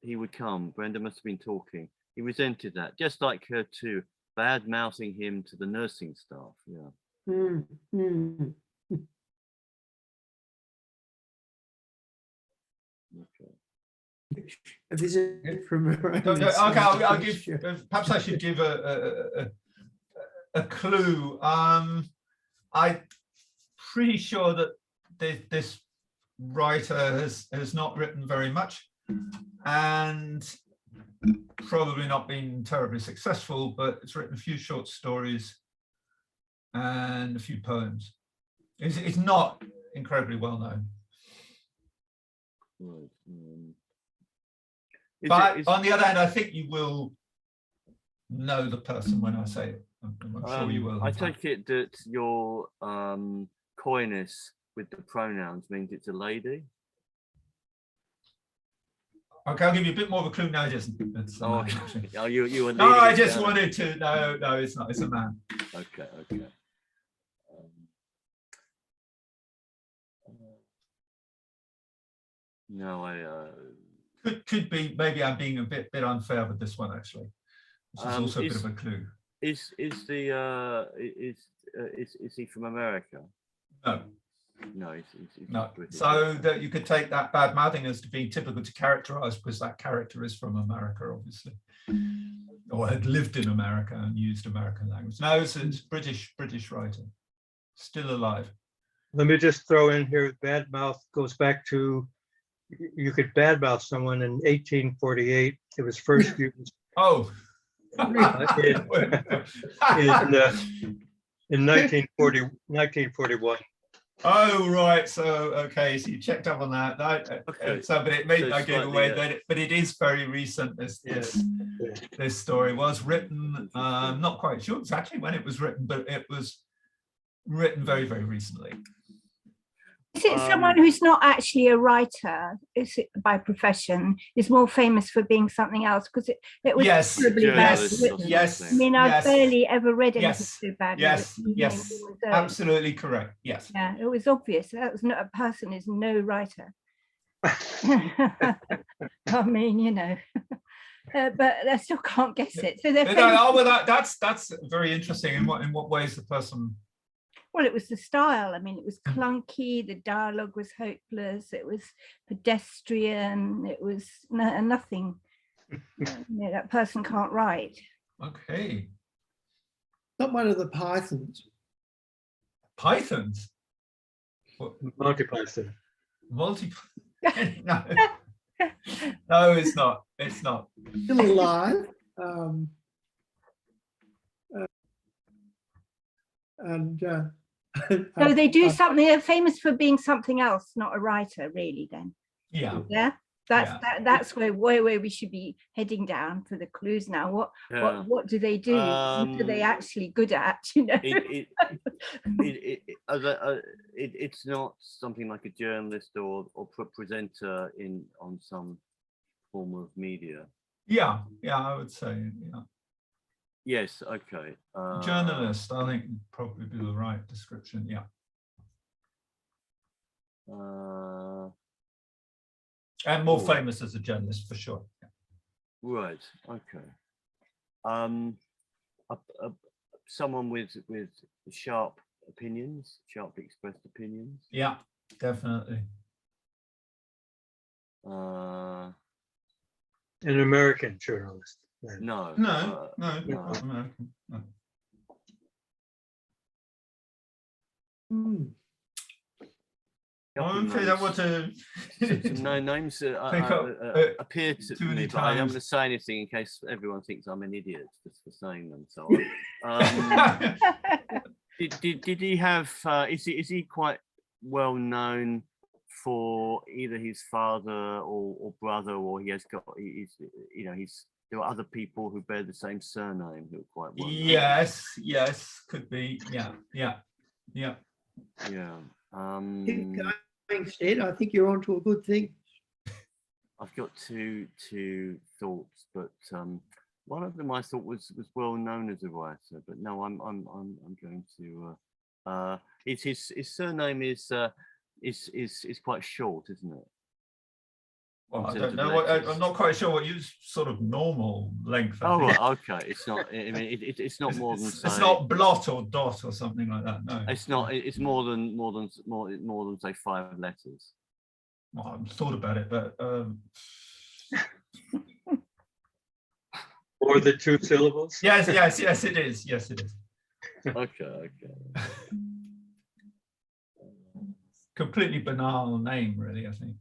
he would come. Brenda must have been talking. He resented that, just like her too, bad mouthing him to the nursing staff. Yeah. Okay. a visit from a Okay, Roman I'll give. scientist. Perhaps I should give a clue. I'm pretty sure that this writer has not written very much, and probably not been terribly successful, but it's written a few short stories and a few poems. It's not incredibly well known. Right. But on the other hand, I think you will know the person when I say it. I'm sure you will. I take it that your coyness with the pronouns means it's a lady. Okay, I'll give you a bit more of a clue. No, it isn't. It's a Oh, man, okay. actually. Oh, you were No, leading I us just down. wanted to. No, it's not. It's a man. Okay, okay. No, Could be. Maybe I'm being a bit unfair with this one, actually. Which is also a bit of a clue. is he from America? No, No, he's no. British. So that you could take that bad mouthing as to being typical to characterize, because that character is from America, obviously, or had lived in America and used American language. No, it's British writer, still alive. Let me just throw in here, badmouth goes back to, you could badmouth someone in 1848. It was first used Oh. in 1941. Oh, right. So, okay. So you checked up on that. Okay. So, but it made, So I gave slightly, away that, but it is very recent. This story was written, not quite sure exactly when it was written, but it was written very, very recently. Is it someone who's not actually a writer, is it by profession, is more famous for being something else? Because it was Yes, terribly bad written. yes. I mean, I've barely ever read anything Yes, so badly. yes, written. yes, It was, absolutely correct. Yes. yeah, it was obvious. That was not a person is no writer. I mean, you know, but I still can't guess it. So they're famous. Oh, well, that's very interesting. In what ways the person? Well, it was the style. I mean, it was clunky. The dialogue was hopeless. It was pedestrian. It was nothing. That person can't write. Okay. Not one of the Pythons. Pythons. Monty Python. Multi. No. No, it's not. It's not. Still alive. So they do something. They're famous for being something else, not a writer, really. Then, Yeah. yeah, that's where we should be heading down for the clues now. What do they do? What are they actually good at? You know, it's not something like a journalist or presenter on some form of media. Yeah, I would say. Yeah. Yes. Okay. Journalist, I think would probably be the right description. Yeah. And more famous as a journalist for sure. Yeah. Right. Okay. Someone with sharp opinions, sharply expressed opinions. Yeah, definitely. An American journalist. No. No, not American. No. Okay, that was No names appear to me, but I'm going to say anything in case everyone thinks I'm an idiot just for saying them. So, did he have? Is he quite well known for either his father or brother, or there are other people who bear the same surname who are quite well known? Yes, could be. Yeah. Keep going, Stead. I think you're onto a good thing. I've got two thoughts, but one of them I thought was well known as a writer, but no, I'm going to. His surname is quite short, isn't it? Well, I don't know. I'm not quite sure what you sort of normal length. Oh, right, okay. It's not. I mean, it's not more than. It's not blot or dot or something like that. No. It's not. It's more than say 5 letters. Well, I haven't thought about it, but Or the two syllables? Yes, yes, yes, it is. Yes, it is. Okay. Completely banal name, really, I think.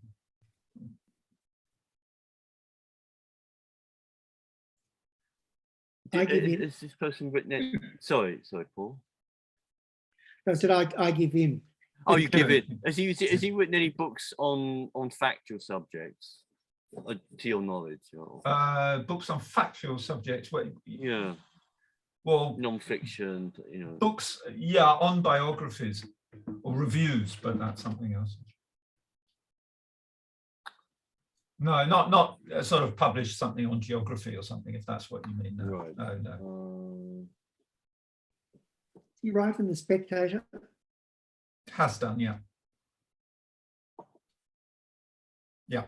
I give him. Is this person written it? Sorry, Paul. I said I give him. Oh, you give it. Has he written any books on factual subjects, to your knowledge? Or? Books on factual subjects. Yeah. Well, non-fiction, you know. Books, yeah, on biographies or reviews, but that's something else. No, not sort of publish something on geography or something, if that's what you mean. No, Right. no. You write in the Spectator? Has done, yeah. Yeah.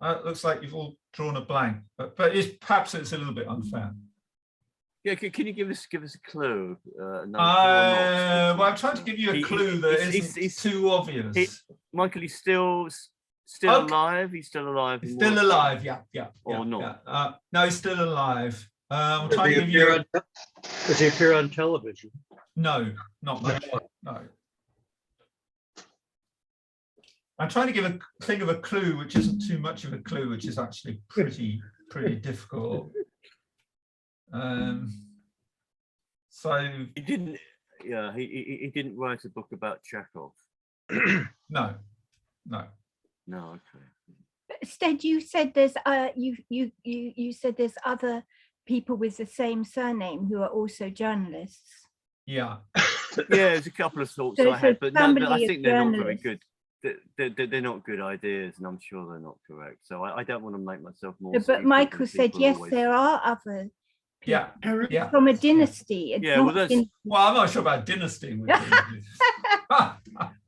It looks like you've all drawn a blank, but perhaps it's a little bit unfair. Yeah, can you give us a clue? Well, I'm trying to give you a clue that isn't too obvious. Michael, he's still Okay. alive. He's still alive. He's still alive. Yeah. Or not? Yeah. No, he's still alive. I'm Does trying he to give you. Does he appear on television? No, not much. No. I'm trying to think of a clue which isn't too much of a clue, which is actually pretty difficult. So he didn't. Yeah, he didn't write a book about Chekhov. No. No, okay. Instead, you said there's you said there's other people with the same surname who are also journalists. Yeah. Yeah, there's a couple of thoughts So I had, but no, I think they're not very journalists. good. They're not good ideas, and I'm sure they're not correct. So I don't want to make myself more. But stupid Michael than said people yes, always there say. are other Yeah. Yeah. from a dynasty. It's Yeah, not well, that's- Well, I'm not sure about dynasty. Well,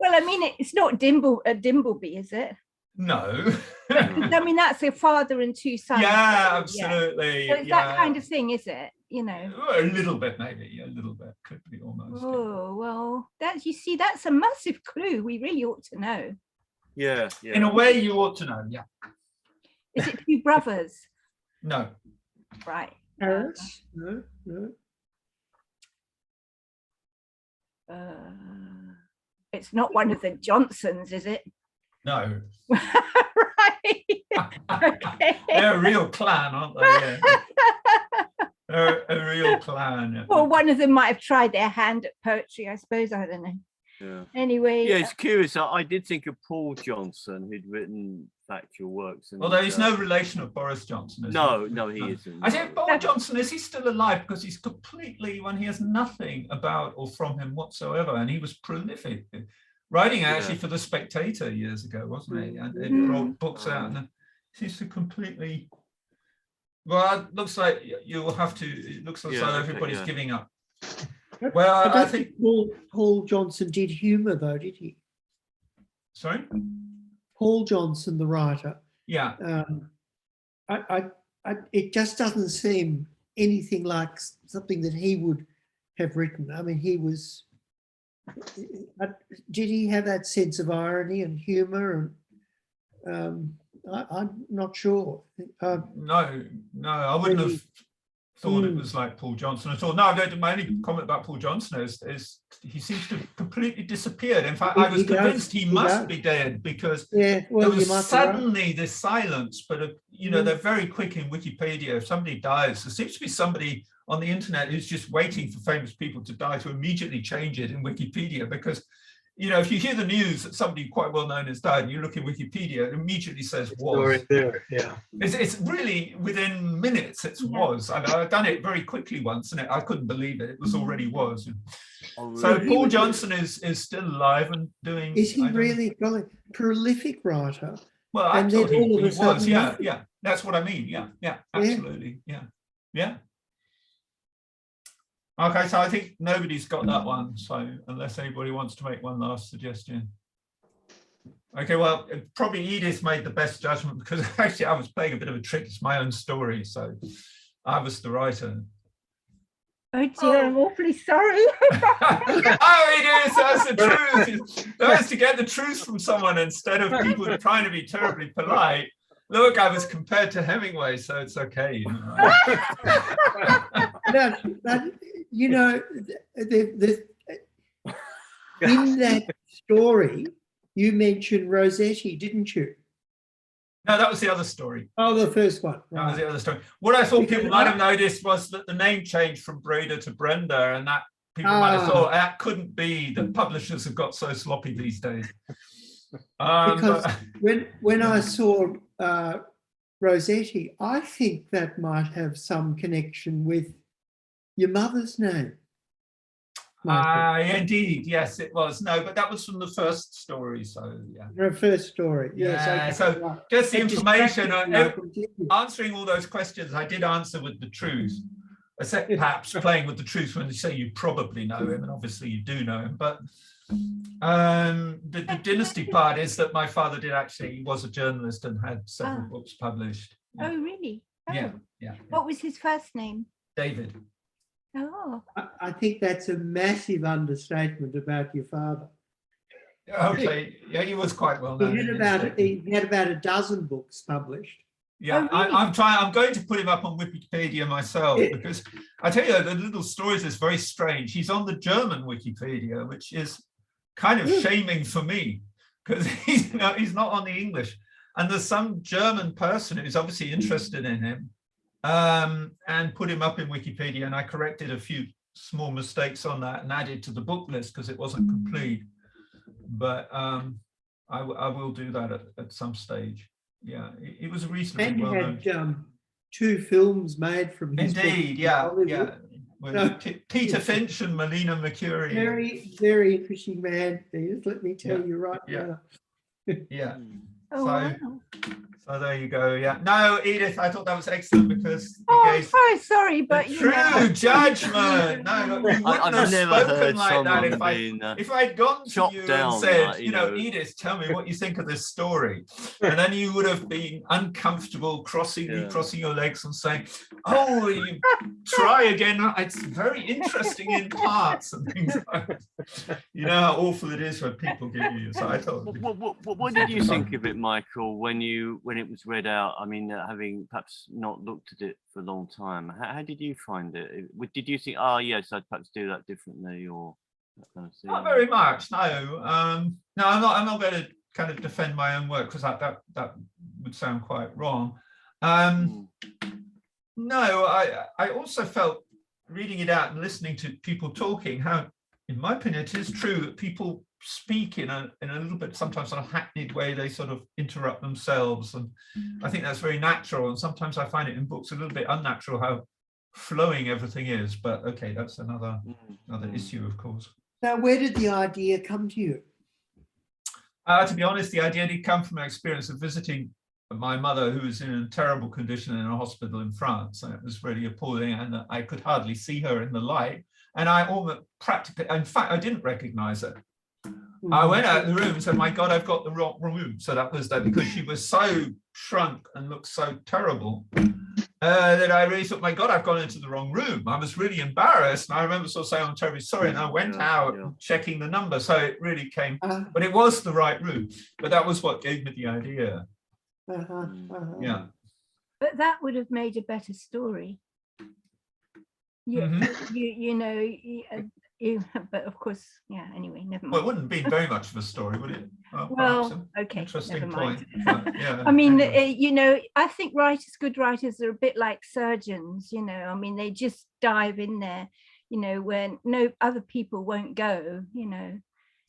I mean, it's not Dimbleby, is it? No. I mean, that's a father and two sons. Yeah, absolutely. So it's that kind of thing, is it? You know. A little bit, maybe. A little bit. Could be almost. Oh, well, you see, that's a massive clue. We really ought to know. Yeah. In a way, you ought to know. Yeah. Is it two brothers? No. Right. Harris? No. It's not one of the Johnsons, is it? No. Right. Okay. They're a real clan, aren't they? Yeah. They're a real clan. Or one of them might have tried their hand at poetry, I suppose. I don't know. Yeah. Anyway. Yeah, it's curious. I did think of Paul Johnson, who'd written factual works. And, Although he's no relation of Boris Johnson, is he? No, he isn't. I think Boris Johnson, is he still alive? Because he's completely, when he has nothing about or from him whatsoever, and he was prolific, writing actually for The Spectator years ago, wasn't he? And it brought books out, and seems to completely. Well, it looks like you'll have to. It looks like everybody's giving up. Well, I think Paul Johnson did humour, though, did he? Sorry. Paul Johnson, the writer. Yeah. It just doesn't seem anything like something that he would have written. I mean, he was. Did he have that sense of irony and humour? And I'm not sure. No, I wouldn't have thought it was like Paul Johnson at all. No, my only comment about Paul Johnson is he seems to have completely disappeared. In fact, I was convinced he must be dead because there was suddenly this silence, but they're very quick in Wikipedia. If somebody dies, there seems to be somebody on the internet who's just waiting for famous people to die to immediately change it in Wikipedia, because if you hear the news that somebody quite well known has died and you look in Wikipedia, it immediately says was. There, yeah. It's really within minutes. It's was. I've done it very quickly once, and I couldn't believe it. It was already was. So Paul Johnson is still alive and doing. Is he really a prolific writer? Well, I thought he was. Yeah. That's what I mean. Yeah. Absolutely. Yeah. Okay, so I think nobody's got that one. So unless anybody wants to make one last suggestion. Okay, well, probably Edith made the best judgment because actually I was playing a bit of a trick. It's my own story, so I was the writer. Oh dear, I'm awfully sorry. Oh, it is. That's the truth. That was to get the truth from someone instead of people trying to be terribly polite. Look, I was compared to Hemingway, so it's okay. You know. But you know, in that story, you mentioned Rossetti, didn't you? No, that was the other story. Oh, the first one. That was Right. the other story. What I thought Because people might have noticed was that the name changed from Breda to Brenda, and that people might have Ah. thought that couldn't be. The publishers have got so sloppy these days. Because But- when I saw Rossetti, I think that might have some connection with your mother's name. Michael. Indeed, yes, it was. No, but that was from the first story. So yeah, Her first story. Yes. Yeah, okay, so right. just the That information. distracted me, I completely- Answering all those questions, I did answer with the truth. Except perhaps playing with the truth when you say you probably know him, and obviously you do know him. But the dynasty part is that my father did actually, he was a journalist and had several Ah. books published. Oh, really? Oh. Yeah. What was his first name? David. Oh, I think that's a massive understatement about your father. Okay, yeah, he was quite well known. He had about a dozen books published. Yeah, Oh, really? I'm going to put him up on Wikipedia myself because I tell you, the little stories is very strange. He's on the German Wikipedia, which is kind of shaming for me because he's not on the English. And there's some German person who's obviously interested in him and put him up in Wikipedia. And I corrected a few small mistakes on that and added to the book list because it wasn't complete. But I will do that at some stage. Yeah, it was a reasonably And you well known. had 2 films made from his Indeed, books in yeah. Hollywood. With No. Peter Finch and Melina Mercuri. Very, very interesting man, Peter, let me tell Yeah, you right yeah. now. Yeah. oh, So- wow. So there you go. Yeah. No, Edith, I thought that was excellent because you Oh, I'm gave so sorry, the but you true know. judgment. No, you wouldn't I've have never spoken heard like that someone if I'd gone to chopped you and down, said, like, you you know, know. Edith, tell me what you think of this story. And then you would have been uncomfortable crossing your legs and saying, oh, you try again. It's very interesting in parts and things like that. You know how awful it is when people give you. So I thought. What did you think of it, Michael, when it was read out? I mean, having perhaps not looked at it for a long time, how did you find it? Did you think, oh yes, I'd perhaps do that differently, or that kind of thing? Not very much, no. No, I'm not going to kind of defend my own work because that would sound quite wrong. No, I also felt reading it out and listening to people talking how, in my opinion, it is true that people speak in a little bit, sometimes on a hackneyed way. They sort of interrupt themselves, and I think that's very natural. And sometimes I find it in books a little bit unnatural how flowing everything is. But okay, that's another issue, of course. Now, where did the idea come to you? To be honest, the idea did come from my experience of visiting my mother, who was in a terrible condition in a hospital in France, and it was really appalling, and I could hardly see her in the light. And I almost practically, in fact, I didn't recognize her. I went out of the room and said, my God, I've got the wrong room. So that was that, because she was so shrunk and looked so terrible that I really thought, my God, I've gone into the wrong room. I was really embarrassed. And I remember sort of saying, I'm terribly sorry. And I went out checking the number. So it really came, but it was the right room. But that was what gave me the idea. Yeah. But that would have made a better story. But of course, yeah, anyway, never mind. Well, it wouldn't have been very much of a story, would it? Well, okay, interesting never point. mind. But, yeah, I mean, anyway. I think good writers are a bit like surgeons, I mean, they just dive in there, when no other people won't go,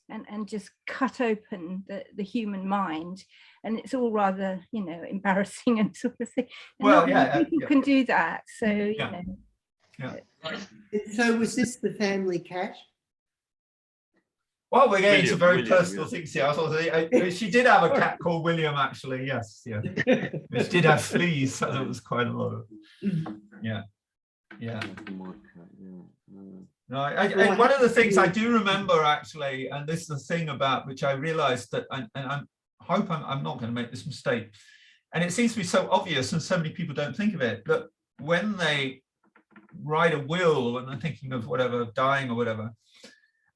and just cut open the human mind. And it's all rather, embarrassing and sort of thing. And Well, not many people can do that. So, Yeah. So was this the family cat? Well, we're getting into very William, personal things here. I thought she did have a cat called William, actually. Yes, yeah. Which did have fleas, so there was quite a lot of. Yeah. No, one of the things I do remember, actually, and this is the thing about which I realized that, and I hope I'm not going to make this mistake, and it seems to be so obvious and so many people don't think of it, that when they write a will when they're thinking of whatever, dying or whatever.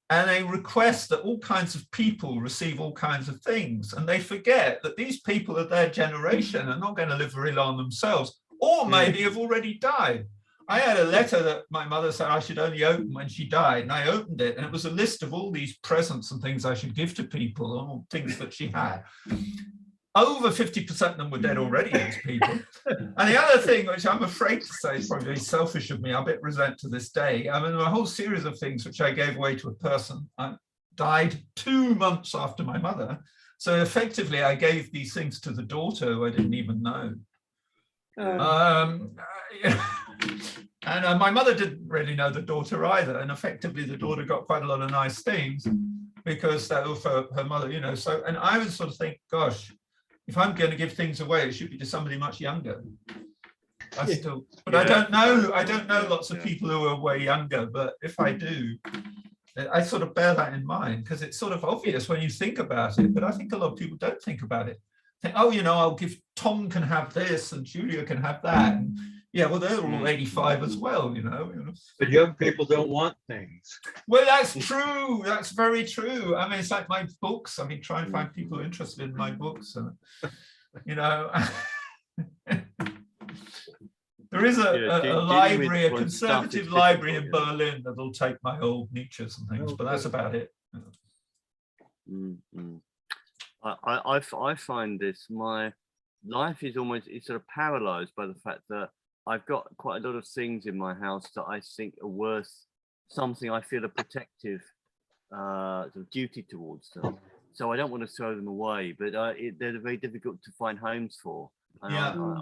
And they request that all kinds of people receive all kinds of things. And they forget that these people of their generation are not going to live very long themselves, or maybe have already died. I had a letter that my mother said I should only open when she died, and I opened it, and it was a list of all these presents and things I should give to people, and all things that she had. Over 50% of them were dead already, these people. And the other thing, which I'm afraid to say is probably very selfish of me, I bit resent to this day. I mean, a whole series of things which I gave away to a person died 2 months after my mother. So effectively, I gave these things to the daughter who I didn't even know. And my mother didn't really know the daughter either. And effectively, the daughter got quite a lot of nice things because that was for her mother, you know. So, and I would sort of think, gosh, if I'm going to give things away, it should be to somebody much younger. I still, but I don't know lots of people who are way younger, but if I do, I sort of bear that in mind because it's sort of obvious when you think about it, but I think a lot of people don't think about it. Think, oh, you know, I'll give, Tom can have this and Julia can have that. And yeah, well, they're all 85 as well, you know. But young people don't want things. Well, that's true. That's very true. I mean, it's like my books. I mean, try and find people interested in my books. And, you know, there is a library, a conservative library in Berlin that'll take my old Nietzsche's and things, but that's about it. I find this, my life is almost, it's sort of paralyzed by the fact that I've got quite a lot of things in my house that I think are worth something. I feel a protective sort of duty towards them. So I don't want to throw them away, but they're very difficult to find homes for. And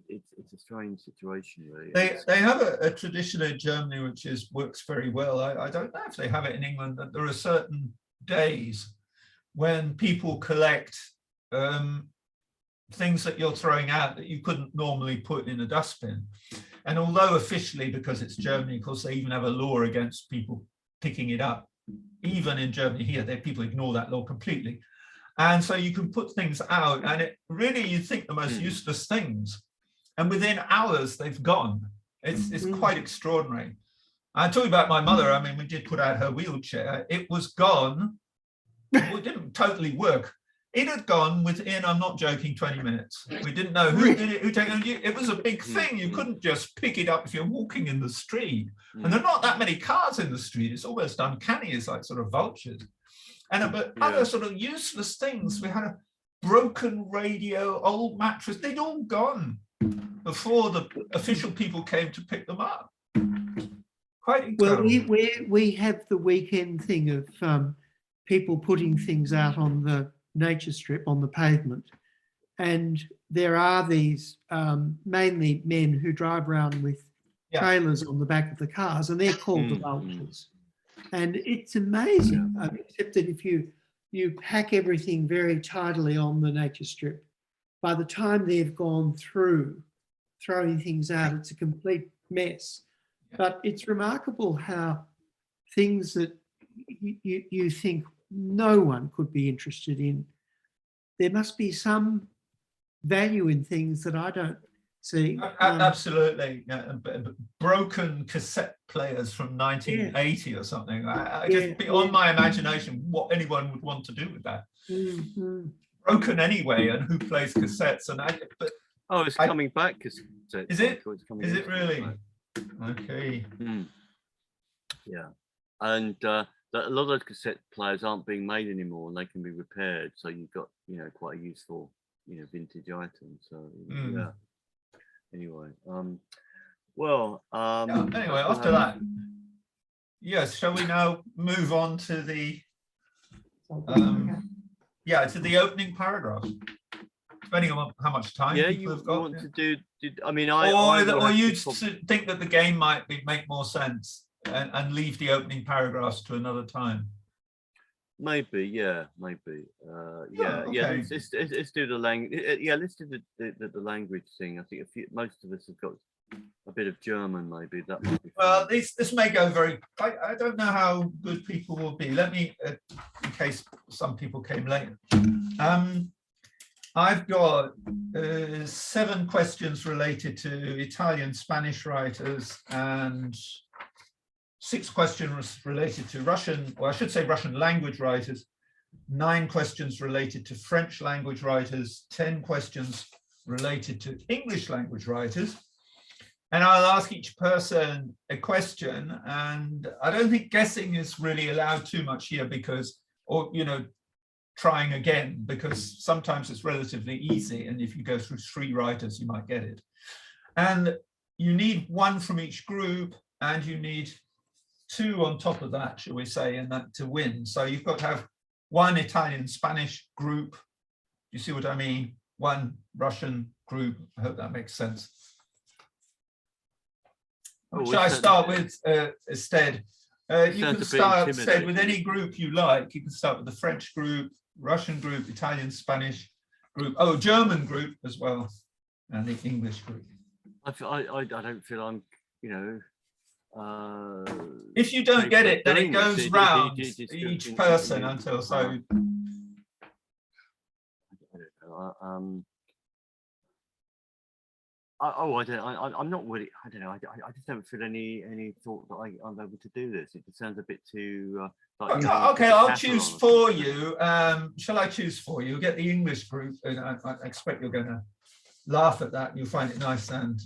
it's a strange situation, really. They have a tradition in Germany which works very well. I don't know if they have it in England, that there are certain days when people collect things that you're throwing out that you couldn't normally put in a dustbin. And although officially, because it's Germany, of course, they even have a law against people picking it up. Even in Germany here, people ignore that law completely. And so you can put things out and it really, you think the most useless things. And within hours, they've gone. It's quite extraordinary. I told you about my mother. I mean, we did put out her wheelchair. It was gone. It didn't totally work. It had gone within, I'm not joking, 20 minutes. We didn't know who did it, who took it. It was a big thing. You couldn't just pick it up if you're walking in the street. And there are not that many cars in the street. It's almost uncanny. It's like sort of vultures. And but other sort of useless things. We had a broken radio, old mattress. They'd all gone before the official people came to pick them up. Quite incredible. Well, we have the weekend thing of people putting things out on the nature strip on the pavement, and there are these mainly men who drive around with trailers on the back of the cars, and they're called the vultures. And it's amazing, except that if you pack everything very tidily on the nature strip, by the time they've gone through throwing things out, it's a complete mess. But it's remarkable how things that you think no one could be interested in, there must be some value in things that I don't see. Absolutely. Broken cassette players from 1980 or something. I just beyond my imagination what anyone would want to do with that. Broken anyway, and who plays cassettes? And it's coming back. Is it? Is it really? Okay. Yeah, and a lot of those cassette players aren't being made anymore, and they can be repaired. So you've got, you know, quite a useful, you know, vintage item. So yeah. Anyway, anyway, after that, yes, shall we now move on to the to the opening paragraph? Depending on how much time people have got. Want to do? I mean, or you think that the game might make more sense and leave the opening paragraphs to another time? Maybe, maybe. Okay. Let's do the language. Let's do the language thing. I think most of us have got a bit of German. Maybe that might be. Well, this may go very. I don't know how good people will be. Let me, in case some people came later. I've got 7 questions related to Italian, Spanish writers and 6 questions related to Russian, or I should say Russian language writers, 9 questions related to French language writers, 10 questions related to English language writers. And I'll ask each person a question, and I don't think guessing is really allowed too much here because, or, you know, trying again, because sometimes it's relatively easy. And if you go through 3 writers, you might get it. And you need 1 from each group, and you need 2 on top of that, shall we say, and that to win. So you've got to have 1 Italian Spanish group. You see what I mean? 1 Russian group. I hope that makes sense. Shall I start with Stead? You can start, Stead, with any group you like. You can start with the French group, Russian group, Italian, Spanish group, oh, German group as well, and the English group. I don't feel I'm, you know. If you don't get it, then it goes round each person until so. I'm not really. I don't know. I just don't feel any thought that I'm able to do this. It sounds a bit too. Like, you know, okay, I'll choose for you. Shall I choose for you? Get the English group, and I expect you're going to laugh at that. You'll find it nice and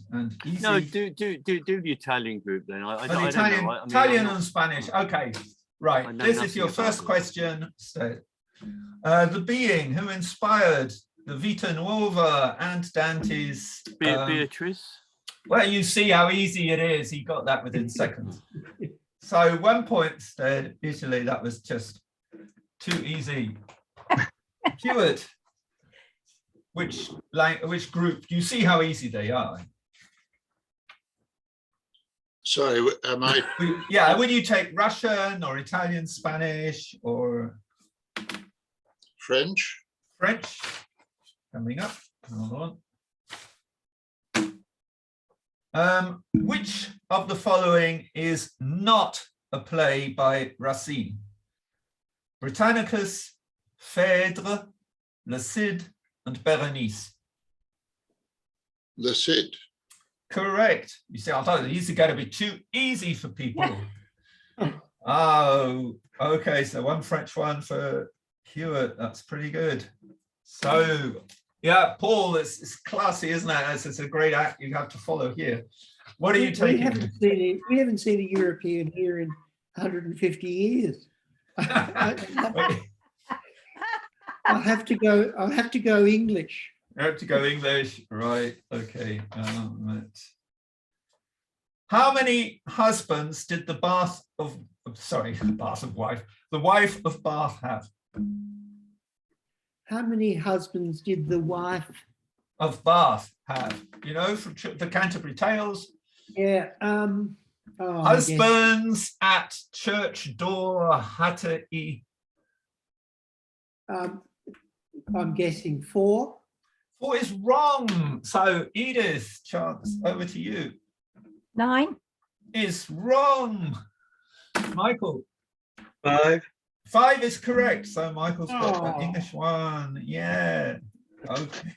easy. No, do the Italian group then. Italian and Spanish. Okay, right. This is your first question. So, the being who inspired the Vita Nuova and Dante's Beatrice. Well, you see how easy it is. He got that within seconds. So 1 point instead, Italy, that was just too easy. Hewitt, which group? You see how easy they are. Sorry, am I? Yeah, would you take Russian or Italian, Spanish or French? French. Coming up, hold on. Which of the following is not a play by Racine? Britannicus, Phèdre, Le Cid, and Berenice. Le Cid. Correct. You see, I thought these are going to be too easy for people. Oh, okay. So 1 French, 1 for Hewitt. That's pretty good. So, yeah, Paul, it's classy, isn't it? It's a great act you have to follow here. What are you taking? We haven't seen a European here in 150 years. I'll have to go English. You have to go English, right? Okay. How many husbands did the wife of Bath have? How many husbands did the wife of Bath have? You know, from the Canterbury Tales. Yeah. Husbands at church door hatte he. I'm guessing 4. 4 is wrong. So Edith, chance over to you. 9 is wrong. Michael. 5. 5 is correct. So Michael's got an English 1. Yeah. Okay.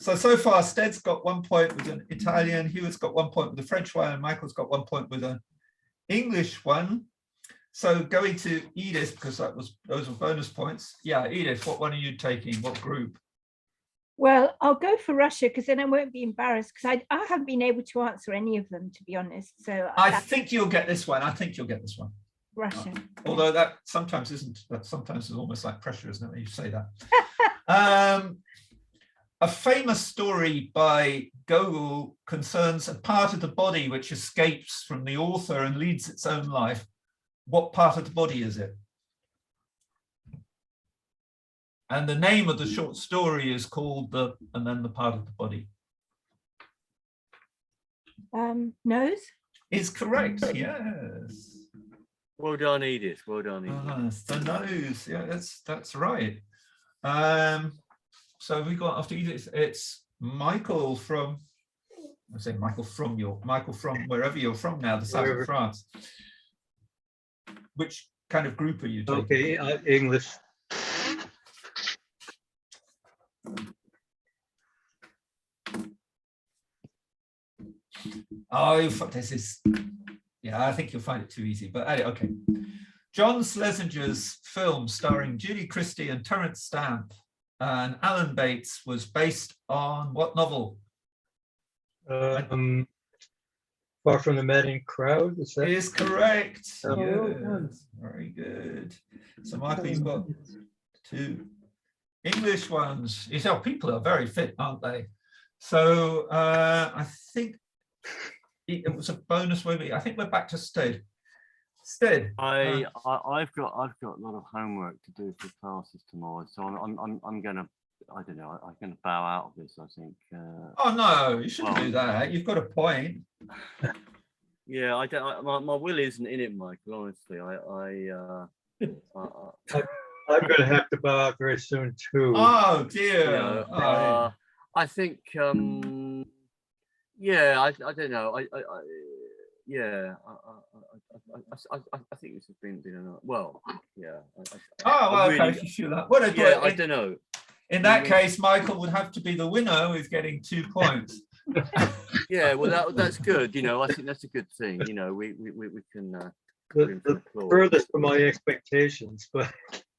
So far, Stead's got 1 point with an Italian, Hewitt's got 1 point with a French 1, and Michael's got 1 point with an English 1. So going to Edith, because those were bonus points. Yeah, Edith, what one are you taking? What group? Well, I'll go for Russia because then I won't be embarrassed because I haven't been able to answer any of them, to be honest. So I think you'll get this one. Russia. Although that sometimes isn't. That sometimes is almost like pressure, isn't it, when you say that? A famous story by Gogol concerns a part of the body which escapes from the author and leads its own life. What part of the body is it? And the name of the short story is called and then the part of the body. Nose? Is correct, yes. Well done, Edith. Well done, Edith. It's the nose. Yeah, that's right. So we got after Edith, it's Michael from, I say Michael from wherever you're from now, the south of France. Which kind of group are you taking? Okay, English. Oh, this is, yeah, I think you'll find it too easy, but okay. John Schlesinger's film starring Julie Christie and Terence Stamp and Alan Bates was based on what novel? Far from the Madding Crowd. Is that? Is correct. Oh, well done. Yes, very good. So Michael, you've got 2 English ones. You know, people are very fit, aren't they? So I think it was a bonus movie. I think we're back to Stead. Stead. I've got a lot of homework to do for classes tomorrow, so I'm gonna, I don't know, I'm gonna bow out of this, I think. Oh no, you shouldn't do that. You've got a point. Yeah, I don't. My will isn't in it, Michael. Honestly, I'm going to have to bow out very soon too. Oh dear. you know, I think. Yeah, I don't know. I think this has been well. Yeah. Oh, well, really, okay. If you feel that. What yeah, I don't know. In that case, Michael would have to be the winner with getting 2 points. Yeah, well, that's good. You know, I think that's a good thing. You know, we can. The furthest from my expectations, but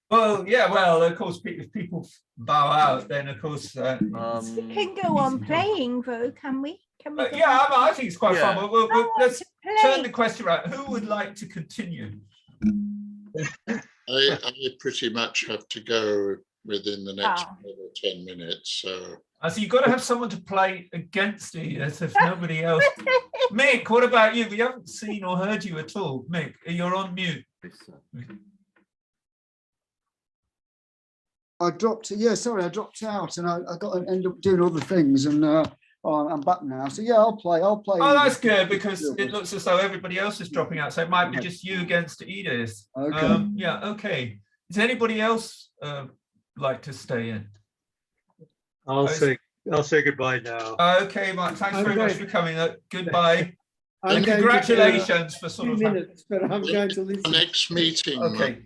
Well, yeah, well, of course, if people bow out, then of course. We can go on playing, though, can we? Can we? Yeah, I think it's quite fun. But let's turn play. the question around. Who would like to continue? I pretty much have to go within the next 10 minutes. So So you've got to have someone to play against Edith if nobody else. Mick, what about you? We haven't seen or heard you at all. Mick, you're on mute. I dropped. Yeah, sorry, I dropped out, and I got to end up doing other things, and I'm back now. So yeah, I'll play. Oh, that's good because it looks as though everybody else is dropping out. So it might be just you against Edith. Okay. Yeah. Okay. Does anybody else like to stay in? I'll say goodbye now. Okay, Mike. Thanks very much for coming. Goodbye. I'm And going to congratulations for sort 2 of. minutes, but I'm going to listen. next meeting. Okay.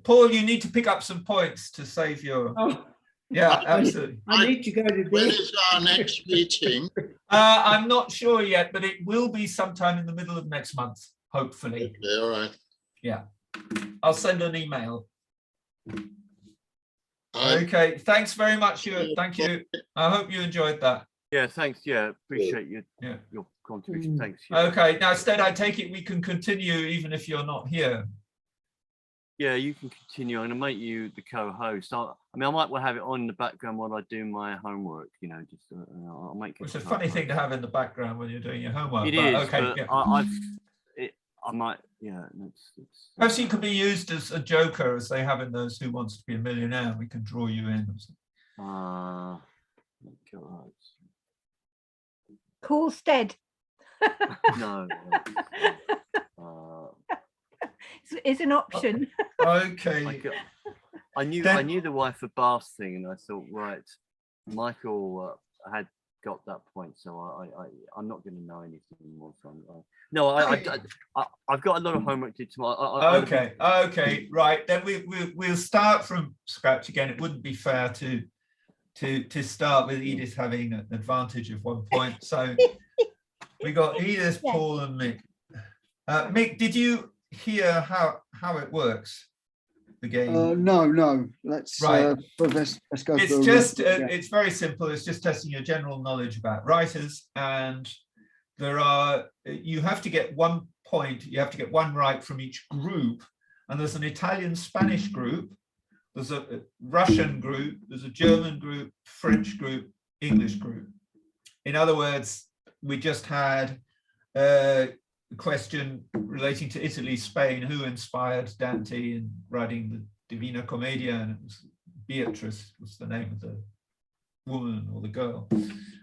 Paul, you need to pick up some points to save your. Oh, Yeah, absolutely. I need to go to When bed. is our next meeting? I'm not sure yet, but it will be sometime in the middle of next month, hopefully. Okay, all right. Yeah. I'll send an email. I, Okay. Thanks very much, Stuart. Thank you. I hope you enjoyed that. Yeah, thanks. Yeah, appreciate your contribution. Thanks. Yeah. Okay. Now, instead, I take it we can continue even if you're not here. Yeah, you can continue. I'm going to make you the co-host. I mean, I might well have it on in the background while I do my homework. You know, just I'll make it. It's a funny thing to have in the background when you're doing your homework. It but is. Okay. But Yeah. I might. Yeah. It's Perhaps you could be used as a joker, as they have in those Who Wants to Be a Millionaire. We can draw you in. Cool Stead. No. It's an option. Okay. I knew the wife of Bath thing, and I thought, right, Michael had got that point, so I'm not going to know anything more. So I've got a lot of homework to do tomorrow. Okay, right. Then we'll start from scratch again. It wouldn't be fair to start with Edith having an advantage of 1 point. So we got Edith, Yeah. Paul, and Mick. Mick, did you hear how it works? The game. No. Let's Right. Let's go. It's through just yeah. it's very simple. It's just testing your general knowledge about writers, and you have to get 1 point. You have to get 1 right from each group, and there's an Italian Spanish group, there's a Russian group, there's a German group, French group, English group. In other words, we just had a question relating to Italy, Spain, who inspired Dante in writing the Divina Commedia, and it was Beatrice was the name of the woman or the girl.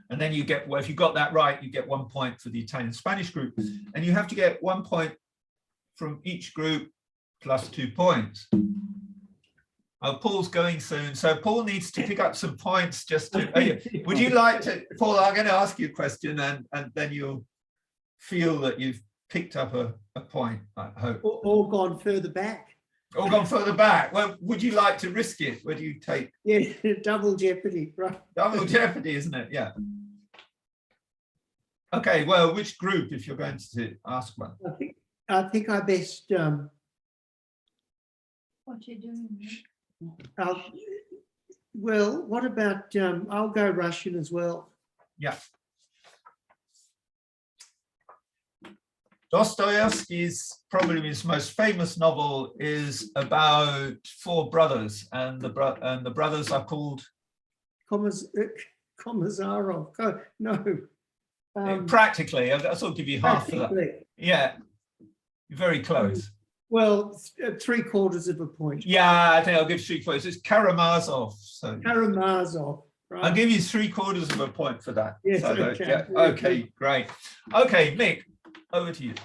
And then you get, well, if you got that right, you get 1 point for the Italian Spanish group, and you have to get 1 point from each group plus 2 points. Oh, Paul's going soon, so Paul needs to pick up some points just to. Would you like to, Paul? I'm going to ask you a question, and then you'll feel that you've picked up a point, I hope. Or gone further back. Or gone further back? Well, would you like to risk it? Would you take Yeah, double jeopardy, right? double jeopardy, isn't it? Yeah. Okay, well, which group, if you're going to ask one? I think I best, What you doing? well, what about, I'll go Russian as well. Yeah. Dostoevsky's probably his most famous novel is about four brothers, and the brothers are called Commissarov. No. practically. I'll sort of give you half for that. Practically. Yeah, very close. Well, 3/4 of a point. Yeah, I think I'll give 3/4. It's Karamazov. So Karamazov. Right. I'll give you 3/4 of a point for that. Yes, So, okay. yeah, okay, great. Okay, Mick, over to you.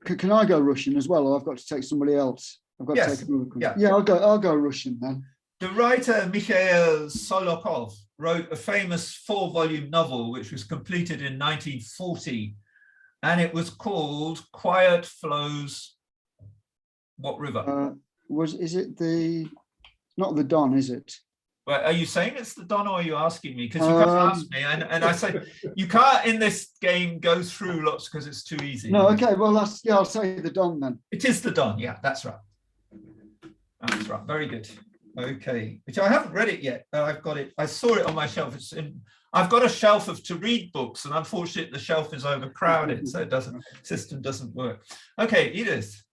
Can I go Russian as well, or I've got to take somebody else? I've got Yes, to take another country. yeah. Yeah, I'll go Russian then. The writer Mikhail Solokov wrote a famous 4-volume novel which was completed in 1940, and it was called Quiet Flows What River? Is it not the Don, is it? Well, are you saying it's the Don, or are you asking me? Because you can't ask me, and I say you can't in this game go through lots because it's too easy. No, okay, well I'll say the Don then. It is the Don, yeah, that's right. That's right, very good. Okay, which I haven't read it yet. I've got it. I saw it on my shelf. I've got a shelf of to read books, and unfortunately the shelf is overcrowded, so system doesn't work. Okay, Edith.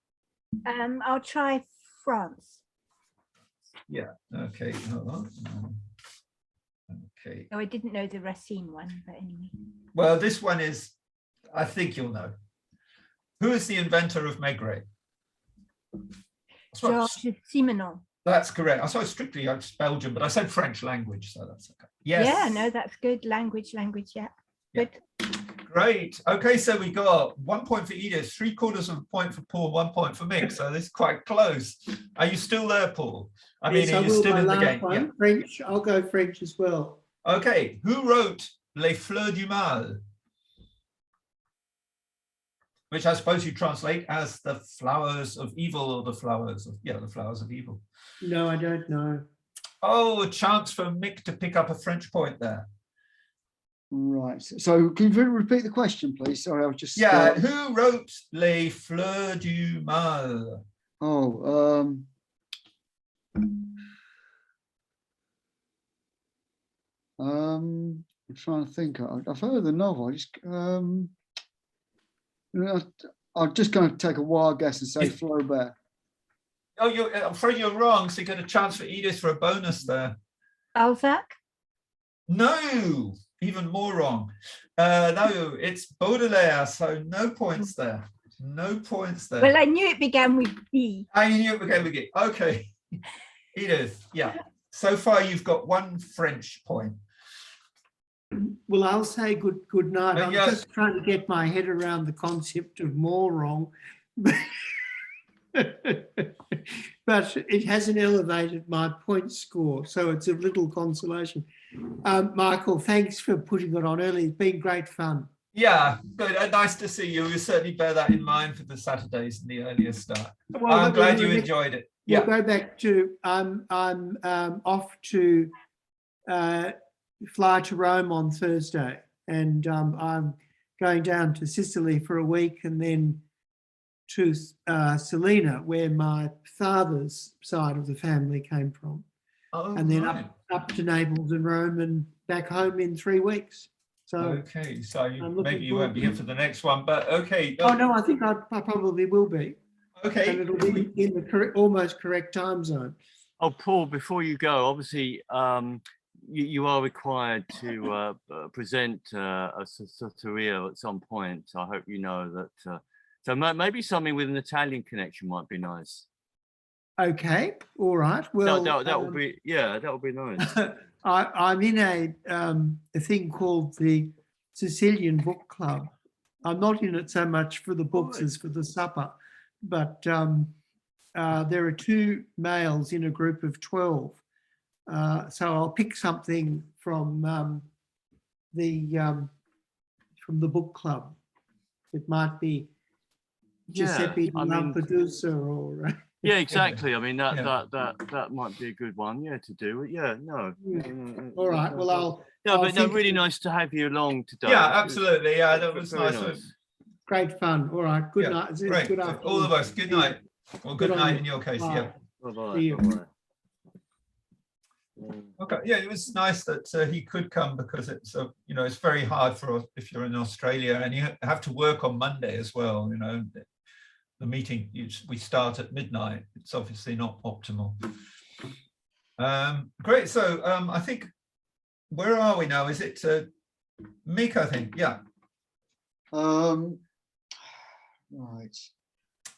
I'll try France. Yeah. Okay. Hold on. Okay. Oh, I didn't know the Racine one, but anyway. Well, this one is, I think you'll know. Who is the inventor of Maigret? Georges Simenon. That's correct. I saw strictly it's Belgium, but I said French language, so that's okay. Yes. Yeah, no, that's good. Language, yeah. Good. Great. Okay, so we got 1 point for Edith, 3/4 of a point for Paul, 1 point for Mick. So this is quite close. Are you still there, Paul? I mean, Yes, are you still in the game? Yeah. French. I'll go French as well. Okay. Who wrote Les Fleurs du Mal? Which I suppose you translate as the flowers of evil, or the flowers of the flowers of evil. No, I don't know. Oh, a chance for Mick to pick up a French point there. Right. So can you repeat the question, please? Sorry, I was just. Yeah. Who wrote Les Fleurs du Mal? I'm trying to think. I've heard of the novel. I'm just going to take a wild guess and say Flaubert. Oh, I'm afraid you're wrong. So you get a chance for Edith for a bonus there. Balzac? No, even more wrong. No, it's Baudelaire. So no points there. No points there. Well, I knew it began with B. I knew it began with B. Okay. Edith, yeah. So far you've got 1 French point. Well, I'll say good night. I'm yes. just trying to get my head around the concept of more wrong. But it hasn't elevated my point score, so it's a little consolation. Michael, thanks for putting it on early. It's been great fun. Yeah, good. Nice to see you. We'll certainly bear that in mind for the Saturdays and the earlier start. Well, I'm glad you enjoyed it. We'll go back to, I'm off to fly to Rome on Thursday, and I'm going down to Sicily for a week, and then to Salina, where my father's side of the family came from. Oh, and then right. up to Naples and Rome and back home in 3 weeks. So okay, so maybe you forward won't be here for the next one, but okay. Oh no, I think I probably will be. Okay. And it'll be in the almost correct time zone. Oh, Paul, before you go, obviously you are required to present a Soteria at some point. I hope you know that. So maybe something with an Italian connection might be nice. Okay, all right. Well, that would be that would be nice. I'm in a thing called the Sicilian Book Club. I'm not in it so much for the books as for the supper, but there are 2 males in a group of 12. So I'll pick something from the book club. It might be Giuseppe Lampedusa or Yeah, exactly. I mean, that Yeah. that might be a good one. Yeah, to do it. Yeah, no. Yeah. All right. Well, I'll. No, I'll but no, think of really it. nice to have you along today. Yeah, It was absolutely. Yeah, that was very nice. Great fun. All right. Good Yeah, night. It's Great. good All afternoon. the best. Good night. Well, good Good on night you. in your case. Bye. Yeah. Bye-bye. See you. Bye-bye. Okay. Yeah, it was nice that he could come because it's it's very hard for if you're in Australia and you have to work on Monday as well. The meeting we start at midnight. It's obviously not optimal. Great. So I think where are we now? Is it Mick? I think. Yeah. Right.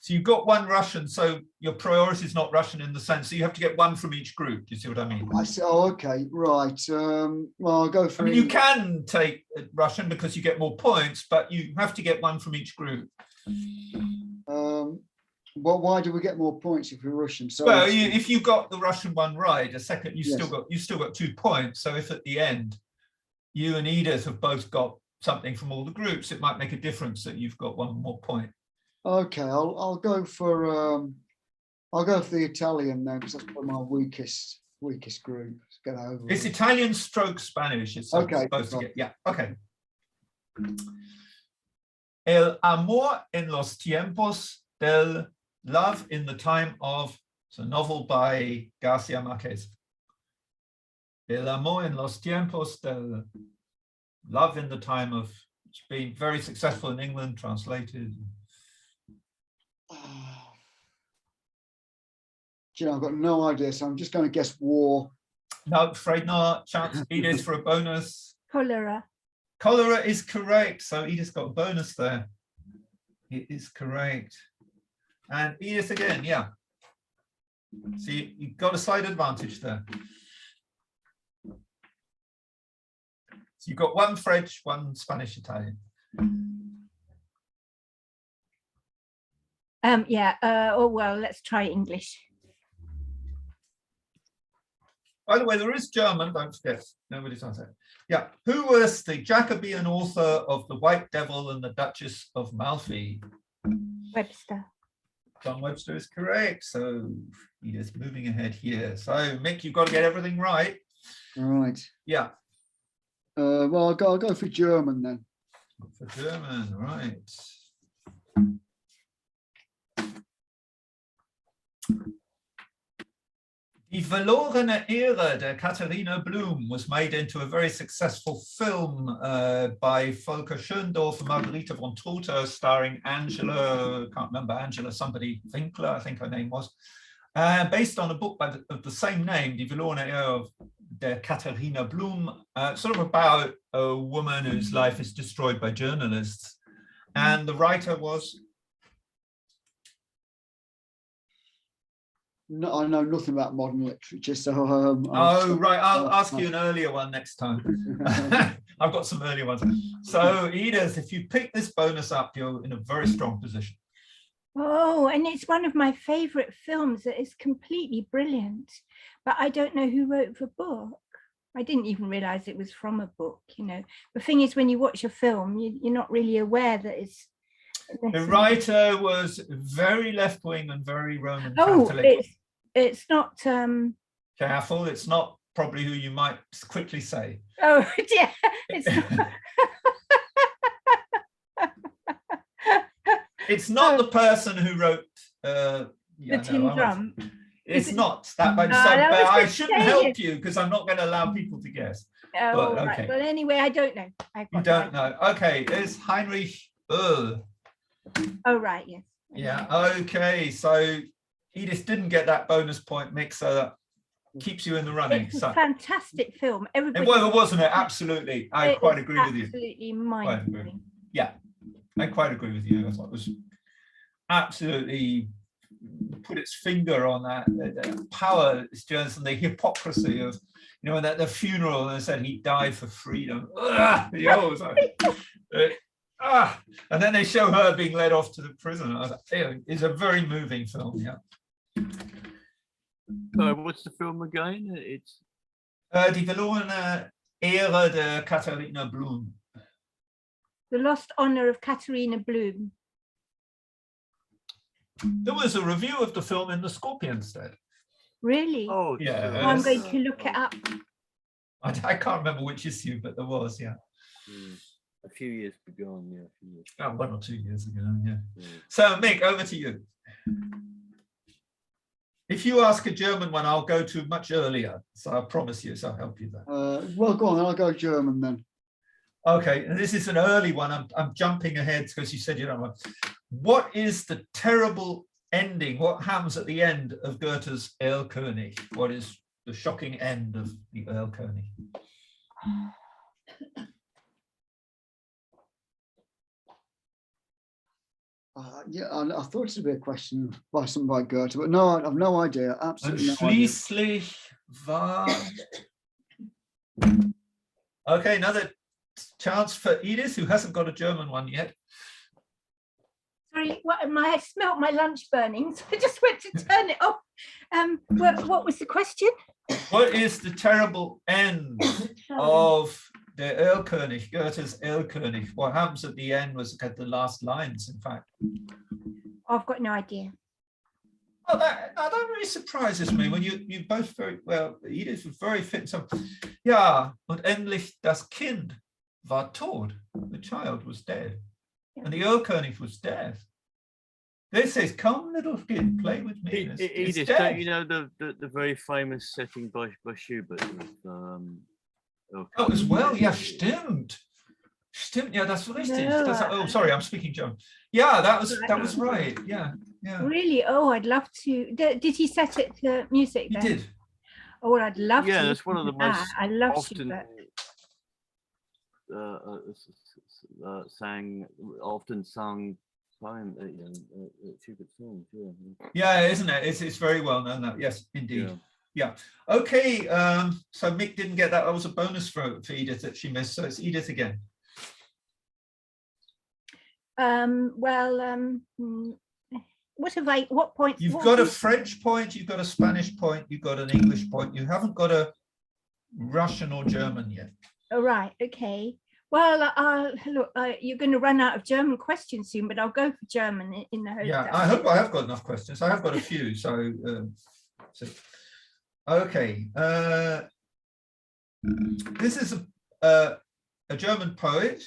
So you've got one Russian, so your priority is not Russian in the sense, so you have to get one from each group. Do you see what I mean? I see. Oh, okay. Right. Well, I'll go for. I mean, you can take Russian because you get more points, but you have to get one from each group. Well, why do we get more points if we're Russian? So Well, if you got the Russian one right, a second, you Yes. still got 2 points. So if at the end you and Edith have both got something from all the groups, it might make a difference that you've got one more point. okay, I'll go for the Italian then, because that's probably my weakest group. Let's get over. It's it. Italian stroke Spanish. It's Okay. supposed to get, yeah, okay. El amor en los tiempos del love in the time of, it's a novel by Garcia Marquez. El amor en los tiempos del love in the time of, it's been very successful in England, translated. Do you know, I've got no idea, so I'm just going to guess war. No, afraid not. Chance Edith for a bonus. Cholera. Cholera is correct. So Edith's got a bonus there. It is correct. And Edith again, yeah. So you've got a slight advantage there. So you've got one French, one Spanish, Italian. Oh well, let's try English. By the way, there is German, don't forget. Nobody's on that. Yeah. Who was the Jacobean author of The White Devil and the Duchess of Malfi? Webster. John Webster is correct. So he is moving ahead here. So Mick, you've got to get everything right. All right. Yeah. Well, I'll go for German then. For German, right. Die verlorene Ehre der Katharina Blum was made into a very successful film by Volker Schöndorf and Margarita von Trotter, starring Angela, can't remember, Angela somebody, Winkler, I think her name was, based on a book of the same name, Die verlorene Ehre der Katharina Blum, sort of about a woman whose life is destroyed by journalists. And the writer was? No, I know nothing about modern literature, so oh right, I'll ask you an earlier one next time. I've got some earlier ones. So Edith, if you pick this bonus up, you're in a very strong position. Oh, and it's one of my favorite films that is completely brilliant, but I don't know who wrote the book. I didn't even realize it was from a book, you know. The thing is, when you watch a film, you're not really aware that it's... The writer was very left-wing and very Roman Catholic. Oh, it's not... Careful, it's not probably who you might quickly say. Oh, yeah, it's not... It's not the person who wrote... the Tin Drum. It's not that, but I shouldn't help you because I'm not going to allow people to guess. Oh, but, okay. Right. But anyway, I don't know. You don't know. Okay, it's Heinrich Böll. Oh, right, yes. Yeah, okay. So Edith didn't get that bonus point, Mick, so that keeps you in the running. It's a fantastic film. Everybody. Well, wasn't it? Absolutely. I quite agree with you. Absolutely mind-blowing. Yeah, I quite agree with you. I thought it was absolutely put its finger on that the power it's just and the hypocrisy of, you know, that the funeral and they said he died for freedom. And then they show her being led off to the prison. I was like, it's a very moving film. Yeah. What's the film again? It's Die verlorene Ehre der Katharina Blum. The Lost Honor of Katharina Blum. There was a review of the film in the Scorpionstead. Really? Oh, Yeah. Oh, I'm going so- to look it up. I can't remember which issue, but there was, yeah. A few years beyond, yeah. A few years. Oh, 1 or 2 years ago, yeah. Yeah. So, Mick, over to you. If you ask a German one, I'll go to much earlier. So I promise you, so I'll help you there. Well, go on, I'll go German then. Okay, and this is an early one. I'm jumping ahead because you said you don't want. What is the terrible ending? What happens at the end of Goethe's Erlkönig? What is the shocking end of the Erlkönig? Yeah, I thought it'd be a question by somebody by Goethe, but no, I have no idea. Und Absolutely no idea. schließlich war. Okay, another chance for Edith, who hasn't got a German one yet. Sorry, I smelt my lunch burning, so I just went to turn it off. What was the question? What is the terrible end of the Erlkönig, Goethe's Erlkönig? What happens at the end was at the last lines, in fact. I've got no idea. Oh, that really surprises me when you both very well, Edith was very fit. So, ja, und endlich das Kind war tot. The child was dead. And the Erlkönig was dead. This says, come little kid, play with me. And it's Edith, dead. don't you know the very famous setting by Schubert? Oh, as well, yeah, stimmt. Stimmt, yeah, that's richtig. No, Oh, sorry, I'm speaking German. Yeah, that was right. Yeah, yeah. Really? Oh, I'd love to. Did he set it to music He then? did. Oh, I'd love to. Yeah, that's one of the listen to most that. I love often Schubert. often sung poem, Schubert songs. Yeah. Yeah, isn't it? It's very well known that. Yes, indeed. Yeah. Yeah. Okay. So Mick didn't get that. That was a bonus for Edith that she missed. So it's Edith again. What points? You've got a French point, you've got a Spanish point, you've got an English point. You haven't got a Russian or German yet. Oh, right. Okay. Well, look, you're going to run out of German questions soon, but I'll go for German in the hope. Yeah, that- I hope I have got enough questions. I have got a few. So okay. This is a German poet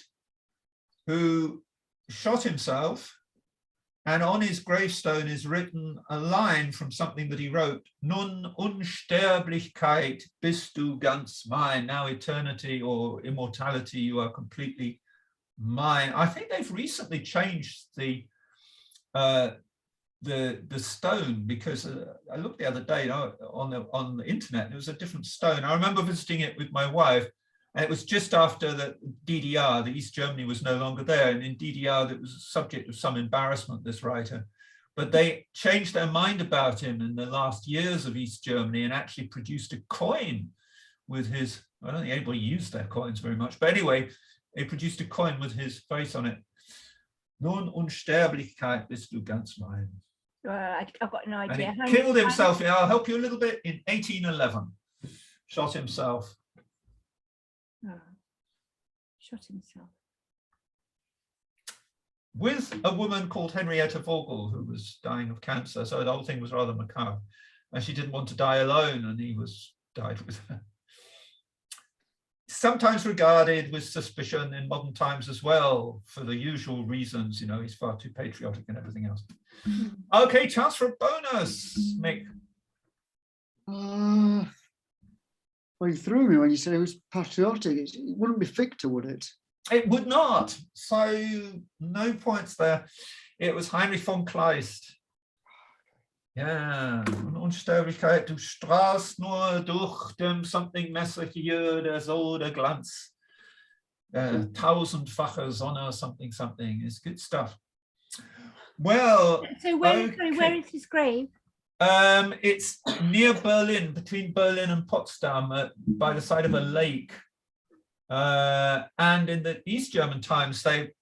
who shot himself, and on his gravestone is written a line from something that he wrote: Nun Unsterblichkeit bist du ganz mein. Now eternity or immortality, you are completely mine. I think they've recently changed the stone, because I looked the other day on the internet. It was a different stone. I remember visiting it with my wife, and it was just after the DDR, the East Germany was no longer there. And in DDR, that was a subject of some embarrassment, this writer. But they changed their mind about him in the last years of East Germany and actually produced a coin with his, I don't think anybody used their coins very much. But anyway, they produced a coin with his face on it. Nun Unsterblichkeit bist du ganz mein. I've got no And idea. he killed himself. I'll help you a little bit. In 1811, shot himself. Oh, shot himself. With a woman called Henrietta Vogel, who was dying of cancer. So the whole thing was rather macabre. And she didn't want to die alone, and he died with her. Sometimes regarded with suspicion in modern times as well, for the usual reasons, he's far too patriotic and everything else. Okay, chance for a bonus, Mick. Well, you threw me when you said it was patriotic. It wouldn't be Victor, would it? It would not. So no points there. It was Heinrich von Kleist. Ja, Unsterblichkeit, du strahlst nur durch dem something Messer hier, der Glanz. Tausendfache Sonne, something. It's good stuff. Well, So where is his grave? it's near Berlin, between Berlin and Potsdam, by the side of a lake. And in the East German times, they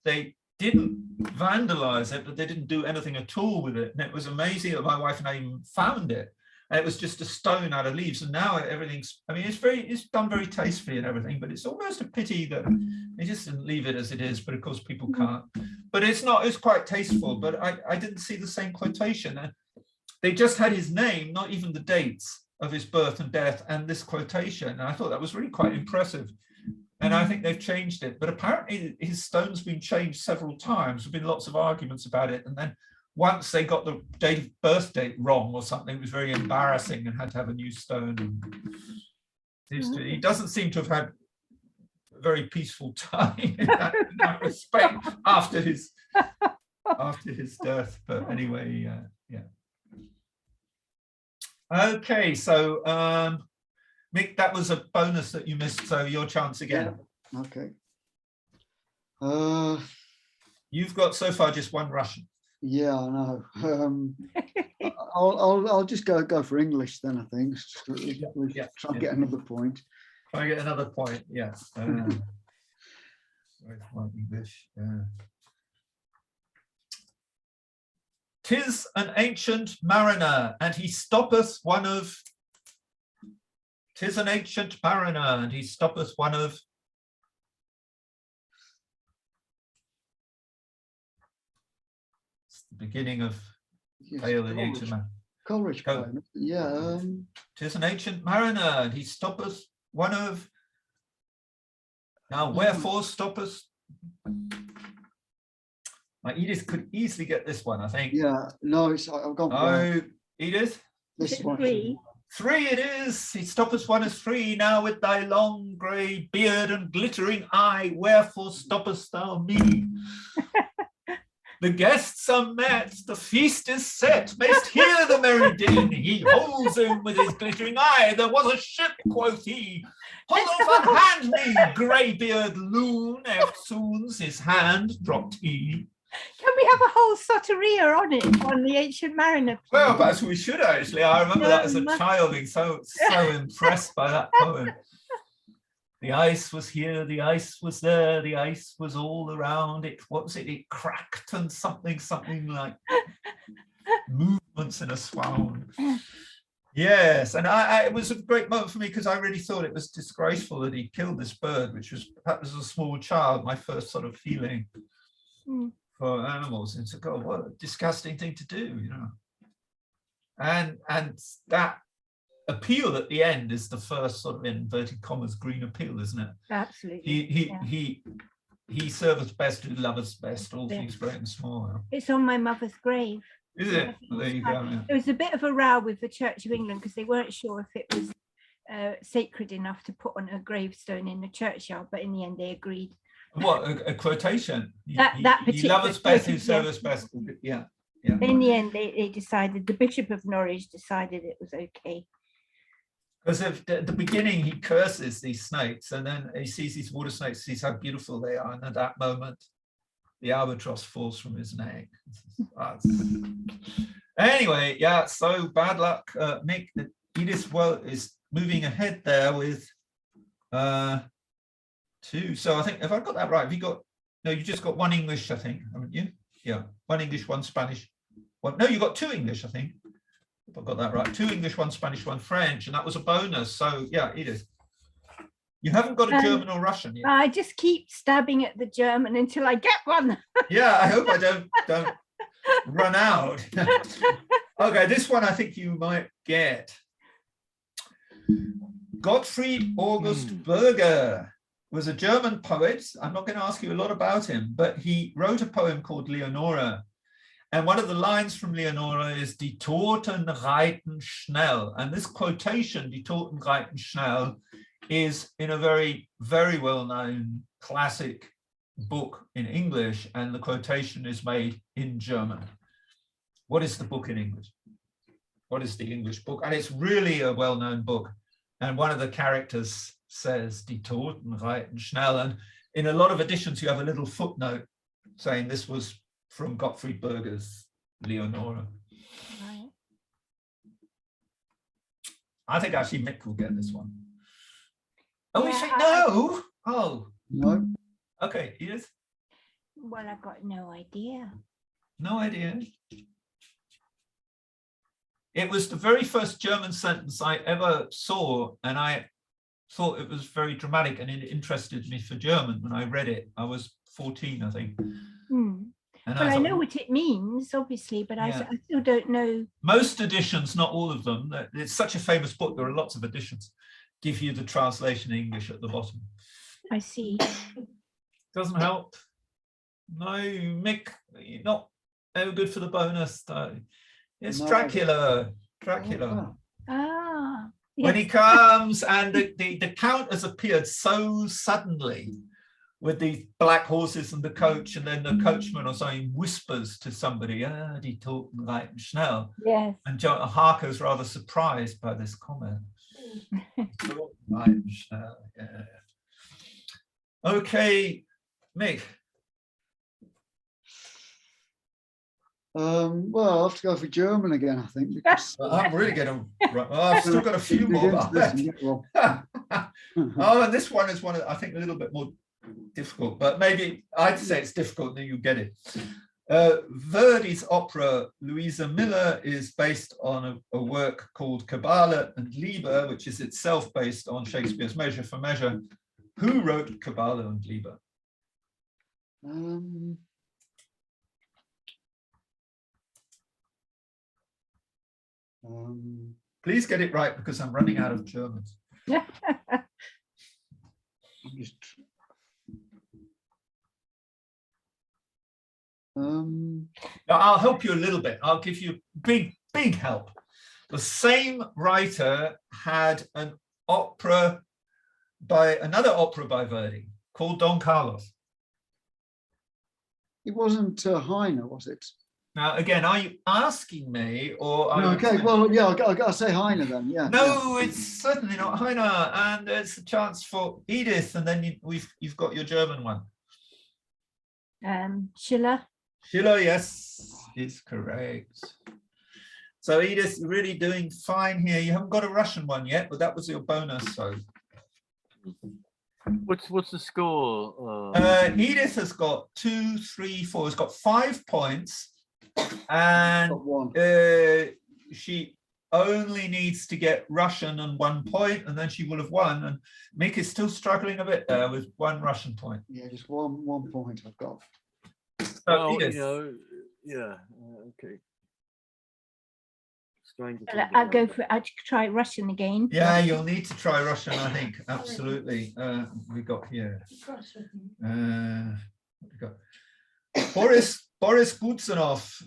didn't vandalize it, but they didn't do anything at all with it. And it was amazing that my wife and I even found it. And it was just a stone out of leaves. And now everything's, it's done very tastefully and everything, but it's almost a pity that they just didn't leave it as it is. But of course, people can't. but it's not, it's quite tasteful, but I didn't see the same quotation. They just had his name, not even the dates of his birth and death, and this quotation. And I thought that was really quite impressive. And I think they've changed it, but apparently his stone's been changed several times. There've been lots of arguments about it. And then once they got the birth date wrong or something, it was very embarrassing and had to have a new stone. He doesn't seem to have had a very peaceful time in that respect after his death. But anyway, yeah. Okay, so Mick, that was a bonus that you missed, so your chance again. Yeah. Okay. You've got so far just one Russian. Yeah, I know. I'll just go for English then. I think. Try and get another point. Try and get another point. Yes. Where's my English? 'Tis an ancient mariner, and he stoppeth one of. 'Tis an ancient mariner, and he stoppeth one of. It's the beginning of Yes, Tale of the Ancient Mariner. Coleridge Go. poem. Yeah. 'Tis an ancient mariner, and he stoppeth one of. Now, wherefore stoppeth? Edith could easily get this one, I think. Yeah. No, it's I've gone. Oh, Edith? This one. 3. 3 it is. He stoppeth one as 3. Now with thy long grey beard and glittering eye, wherefore stoppest thou me? The guests are met, the feast is set, mayst hear the merry din. He holds him with his glittering eye. There was a ship, quoth he. Hold off and hand me, grey-beard loon. Eftsoons his hand dropped he. Can we have a whole Soteria on it, on the Ancient Mariner? Well, perhaps we should actually. I remember that as a child being so impressed by that poem. The ice was here, the ice was there, the ice was all around it. What was it? It cracked and something like movements in a swound. Yes, and it was a great moment for me because I really thought it was disgraceful that he killed this bird, which was perhaps as a small child, my first sort of feeling for animals. And to go, what a disgusting thing to do, you know. And that appeal at the end is the first sort of inverted commas green appeal, isn't it? Absolutely. He serveth best who loveth best, all things great and small. It's on my mother's grave. Is it? Well, there you go. Yeah. There was a bit of a row with the Church of England because they weren't sure if it was sacred enough to put on a gravestone in the churchyard, but in the end they agreed. What, a quotation? He He loveth best who serveth best. Yeah. Yeah. In the end, they decided, the Bishop of Norwich decided it was okay. Because at the beginning, he curses these snakes, and then he sees these water snakes, sees how beautiful they are, and at that moment, the albatross falls from his neck. Anyway, yeah, so bad luck, Mick. Edith is moving ahead there with 2. So I think, if I've got that right, have you got, no, you just got 1 English, I think, haven't you? Yeah, 1 English, 1 Spanish. No, you got 2 English, I think. If I've got that right. 2 English, 1 Spanish, 1 French, and that was a bonus. So yeah, Edith. You haven't got a German or Russian yet. I just keep stabbing at the German until I get one. Yeah, I hope I don't run out. Okay, this one I think you might get. Gottfried August Berger was a German poet. I'm not going to ask you a lot about him, but he wrote a poem called Leonora. And one of the lines from Leonora is Die Toten reiten schnell. And this quotation, Die Toten reiten schnell, is in a very, very well-known classic book in English, and the quotation is made in German. What is the book in English? What is the English book? And it's really a well-known book. And one of the characters says, Die Toten reiten schnell. And in a lot of editions, you have a little footnote saying this was from Gottfried Berger's Leonora. Right. I think actually Mick will get this one. Oh, Yeah, you say no? Oh, No. okay, Edith? Well, I've got no idea. No idea. It was the very first German sentence I ever saw, and I thought it was very dramatic, and it interested me for German when I read it. I was 14, I think. And Well, I thought, know what it means, obviously, but I Yeah. still don't know. most editions, not all of them, it's such a famous book, there are lots of editions, give you the translation in English at the bottom. I see. Doesn't help. No, Mick, you're not no good for the bonus though. It's No. Dracula. Dracula. Ah, When he yes. comes and the count has appeared so suddenly with the black horses and the coach, and then the coachman or something whispers to somebody, he talked like Schnell. Yes. And Harker's rather surprised by this comment. Like Schnell, yeah. Okay, Mick. Well, I'll have to go for German again, I think, because I'm really getting right. Well, I've still got a few more. Oh, and this one is one of, I think, a little bit more difficult, but maybe I'd say it's difficult, then you get it. Verdi's opera Louisa Miller is based on a work called Kabbalah and Liebe, which is itself based on Shakespeare's Measure for Measure. Who wrote Kabbalah and Liebe? Please get it right because I'm running out of Germans. Now, I'll help you a little bit. I'll give you big help. The same writer had an opera by another opera by Verdi called Don Carlos. It wasn't Heine, was it? Now, again, are you asking me or are No, you okay, saying- well, yeah, I'll say Heine then, yeah. No, it's certainly not Heine, and it's a chance for Edith, and then you've got your German one. Schiller. Schiller, yes, is correct. So Edith, you're really doing fine here. You haven't got a Russian one yet, but that was your bonus. So What's the score? Edith has got 2, 3, 4. Has got 5 points, and Got one. she only needs to get Russian and 1 point, and then she will have won. And Mick is still struggling a bit there with 1 Russian point. Yeah, just one point I've got. So Well, Edith, you know, yeah, okay. Strange. I'll go for. I'll try Russian again. yeah, you'll need to try Russian, I think. Absolutely. We got here. What we got? Boris Godunov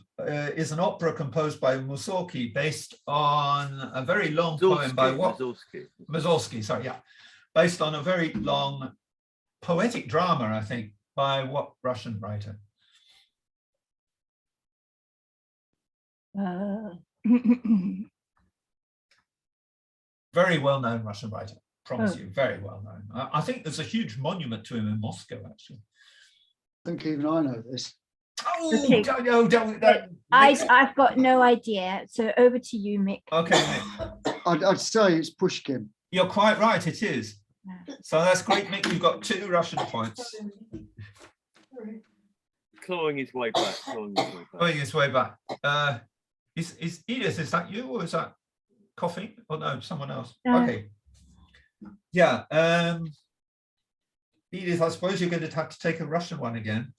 is an opera composed by Mussorgsky based on a very long poem by what? Mussorgsky, sorry, yeah. Based on a very long poetic drama, I think, by what Russian writer? Very well-known Russian writer, promise you, very well-known. I think there's a huge monument to him in Moscow, actually. I think even I know this. Oh, Okay. don't. I've got no idea. So over to you, Mick. Okay, Mick. I'd say it's Pushkin. You're quite right, it is. So that's great, Mick. You've got 2 Russian points. Clawing his way back. Going his way back. Is Edith, is that you or is that Coffee? Oh no, someone else. Okay. Yeah. Edith, I suppose you're going to have to take a Russian one again.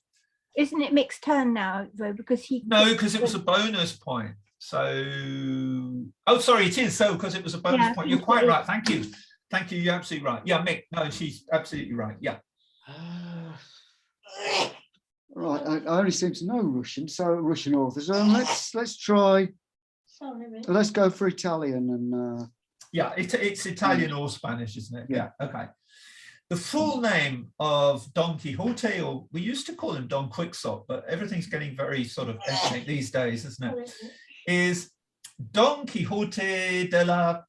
Isn't it Mick's turn now, though? Because he. No, because it was a bonus point. So, oh, sorry, it is. So, because it was a bonus point. You're quite right. Thank you. Thank you. You're absolutely right. Yeah, Mick. No, she's absolutely right. Yeah. Right, I only seem to know Russian, so Russian authors. Let's try. Let's go for Italian and. Yeah, it's Italian or Spanish, isn't it? Yeah. Okay. The full name of Don Quixote, or we used to call him Don Quixote, but everything's getting very sort of ethnic these days, isn't it? Is Don Quixote de la.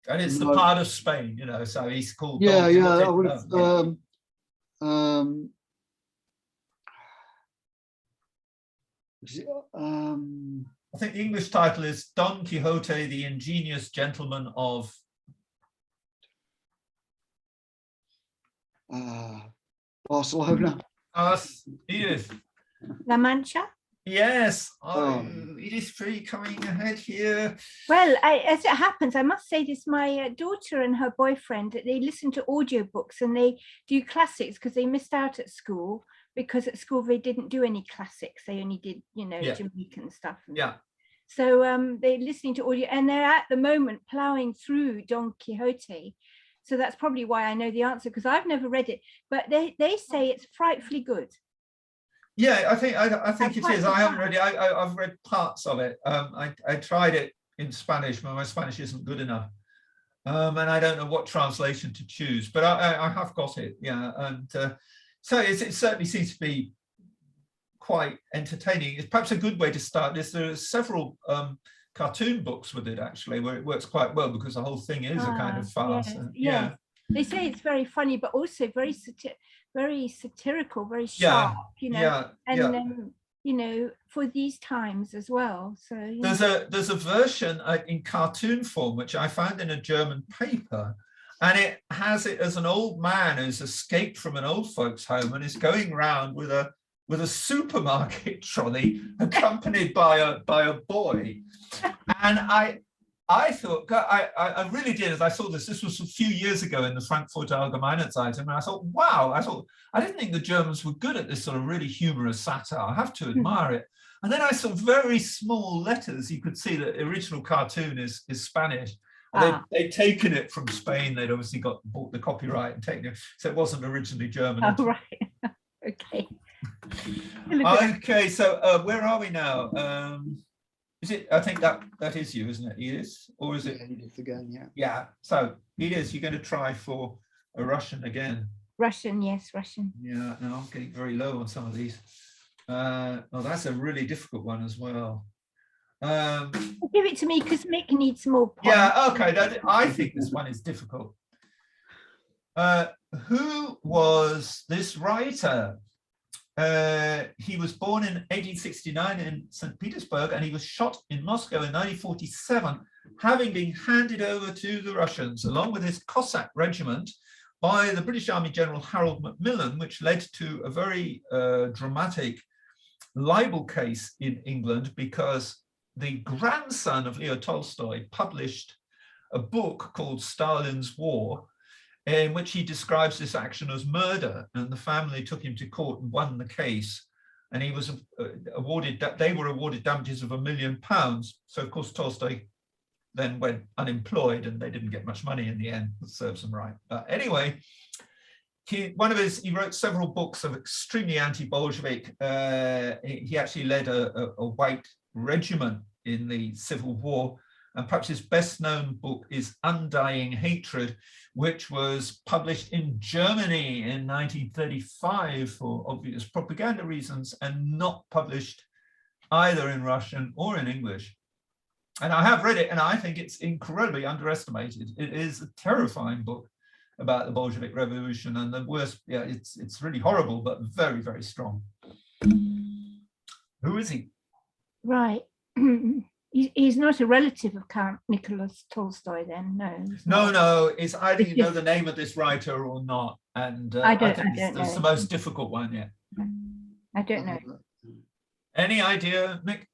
And it's the part of Spain, you know, so he's called. Yeah, Don yeah. I Quixote. would I think the English title is Don Quixote, the Ingenious Gentleman of. Barcelona. Edith. La Mancha. Yes, Oh. Edith Free coming ahead here. Well, as it happens, I must say this, my daughter and her boyfriend, they listen to audiobooks and they do classics because they missed out at school, because at school they didn't do any classics. They only did, you know, Yeah. Jamaican stuff. Yeah. So they're listening to audio and they're at the moment plowing through Don Quixote. So that's probably why I know the answer, because I've never read it, but they say it's frightfully good. Yeah, I think it quite is. I haven't surprised. read it. I've read parts of it. I tried it in Spanish, but my Spanish isn't good enough. And I don't know what translation to choose, but I have got it. Yeah, and so it certainly seems to be quite entertaining. It's perhaps a good way to start this. There are several cartoon books with it, actually, where it works quite well because the whole thing is a kind of farce. Yes, Yeah. yes. They say it's very funny, but also very satirical, very Yeah, sharp, you know, yeah, and yeah. you know, for these times as well. So you know. There's a version in cartoon form which I found in a German paper, and it has it as an old man who's escaped from an old folks' home and is going around with a supermarket trolley accompanied by a boy. And I thought, I really did, as I saw this was a few years ago in the Frankfurter Allgemeine Zeitung, and I thought, wow, I didn't think the Germans were good at this sort of really humorous satire. I have to admire it. And then I saw very small letters. You could see that the original cartoon is Spanish. They'd taken it from Spain. They'd obviously bought the copyright and taken it. So it wasn't originally German. Oh, right. Okay. Okay, so where are we now? Is it? I think that is you, isn't it? Edith, or is it? Yeah, Edith again, yeah. Yeah. So Edith, you're going to try for a Russian again. Russian, yes, Russian. Yeah. No, I'm getting very low on some of these. Oh, that's a really difficult one as well. Give it to me because Mick needs more points. Yeah. Okay. I think this one is difficult. Who was this writer? He was born in 1869 in St. Petersburg, and he was shot in Moscow in 1947, having been handed over to the Russians along with his Cossack regiment by the British Army General Harold Macmillan, which led to a very dramatic libel case in England, because the grandson of Leo Tolstoy published a book called Stalin's War, in which he describes this action as murder, and the family took him to court and won the case, and he was awarded that they were awarded damages of £1 million. So of course Tolstoy then went unemployed, and they didn't get much money in the end. It serves them right. But anyway, he wrote several books of extremely anti-Bolshevik. He actually led a white regiment in the Civil War. And perhaps his best known book is Undying Hatred, which was published in Germany in 1935 for obvious propaganda reasons, and not published either in Russian or in English. And I have read it, and I think it's incredibly underestimated. It is a terrifying book about the Bolshevik Revolution, and the worst, yeah, it's really horrible, but very, very strong. Who is he? Right. He's not a relative of Count Nicholas Tolstoy, then? No. No. It's either you know the name of this writer or not, and I think it's the most difficult one yet. I don't know. Any idea, Mick?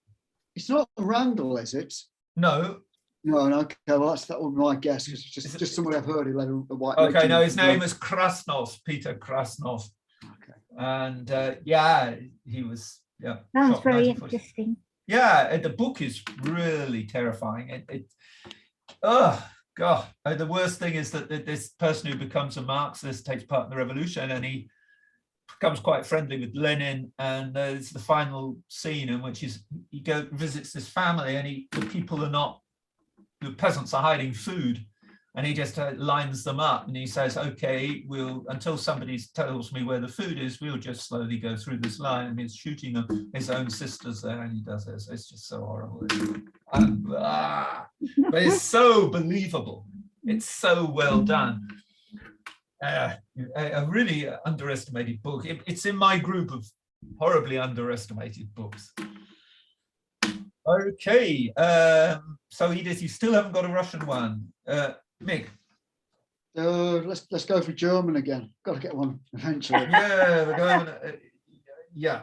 It's not Randall, is it? No. No, okay, well, that would be my guess. It's just somebody I've heard who led a white. Okay, no, his name is Krasnov, Peter Krasnov. Okay. And yeah, he was, yeah. Sounds very interesting. Yeah, the book is really terrifying. Oh, God. The worst thing is that this person who becomes a Marxist takes part in the revolution, and he becomes quite friendly with Lenin. And it's the final scene in which he visits this family, and the peasants are hiding food, and he just lines them up, and he says, okay, until somebody tells me where the food is, we'll just slowly go through this line. And he's shooting his own sisters there, and he does this. It's just so horrible. But it's so believable. It's so well done. A really underestimated book. It's in my group of horribly underestimated books. Okay, so Edith, you still haven't got a Russian one. Mick? Let's go for German again. Got to get one eventually. Yeah, we're going. Yeah.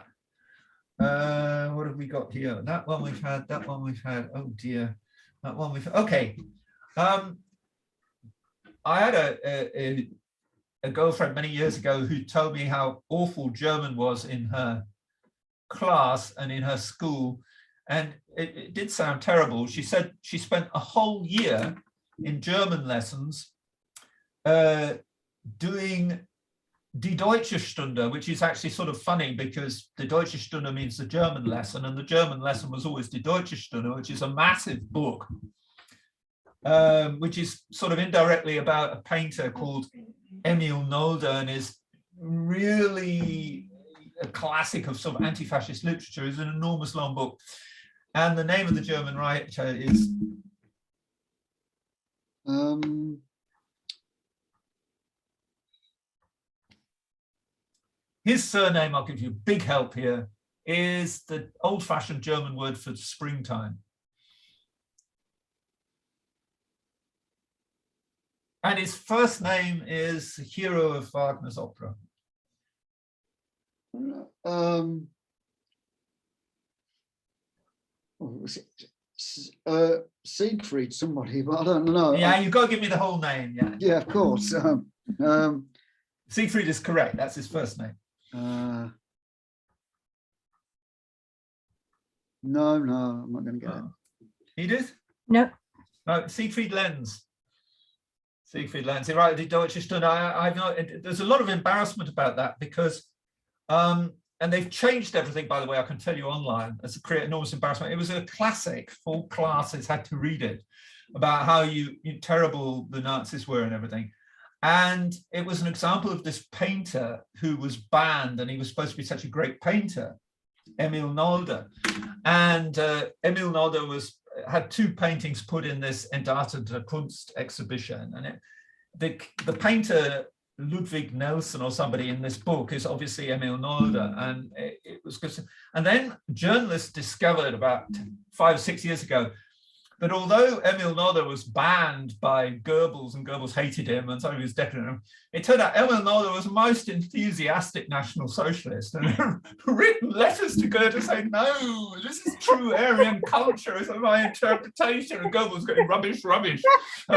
What have we got here? That one we've had, that one we've had. Oh dear, that one we've, okay. I had a girlfriend many years ago who told me how awful German was in her class and in her school. And it did sound terrible. She said she spent a whole year in German lessons doing Die Deutsche Stunde, which is actually sort of funny because the Deutsche Stunde means the German lesson, and the German lesson was always Die Deutsche Stunde, which is a massive book, which is sort of indirectly about a painter called Emil Nolde, and is really a classic of sort of anti-fascist literature. It's an enormous long book. And the name of the German writer is his surname, I'll give you big help here, is the old-fashioned German word for springtime. And his first name is the hero of Wagner's opera. Siegfried, somebody, but I don't know. Yeah, you've got to give me the whole name. Yeah, Yeah, of course. Siegfried is correct. That's his first name. No, I'm not going to get it. Edith? No. No, Siegfried Lenz. Siegfried Lenz. He wrote Die Deutsche Stunde. I've not. There's a lot of embarrassment about that because, and they've changed everything, by the way, I can tell you online. It's create enormous embarrassment. It was a classic. Full classes had to read it about how terrible the Nazis were and everything. And it was an example of this painter who was banned, and he was supposed to be such a great painter, Emil Nolde. And Emil Nolde had two paintings put in this Entartete Kunst exhibition. And the painter Ludwig Nelson or somebody in this book is obviously Emil Nolde, and it was good. And then journalists discovered about 5 or 6 years ago that although Emil Nolde was banned by Goebbels, and Goebbels hated him, and so he was decadent, it turned out Emil Nolde was a most enthusiastic National Socialist and written letters to Goethe saying, no, this is true Aryan culture, it's my interpretation, and Goebbels going, rubbish, I'm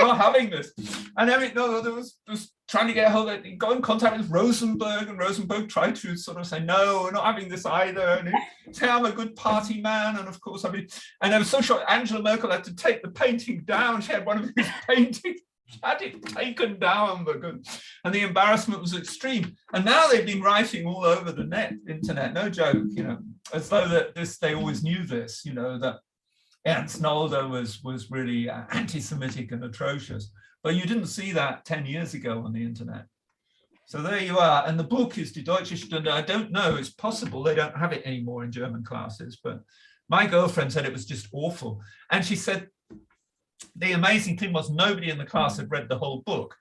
not having this. And Emil Nolde was trying to get hold of it. He got in contact with Rosenberg, and Rosenberg tried to sort of say, no, we're not having this either. And he said, I'm a good party man. And of course, and there was so short, Angela Merkel had to take the painting down. She had one of his paintings, had it taken down, and the embarrassment was extreme. And now they've been writing all over the internet, no joke, as though they always knew this, that Ernst Nolde was really anti-Semitic and atrocious. But you didn't see that 10 years ago on the internet. So there you are. And the book is Die Deutsche Stunde. I don't know, it's possible they don't have it anymore in German classes, but my girlfriend said it was just awful. And she said the amazing thing was nobody in the class had read the whole book.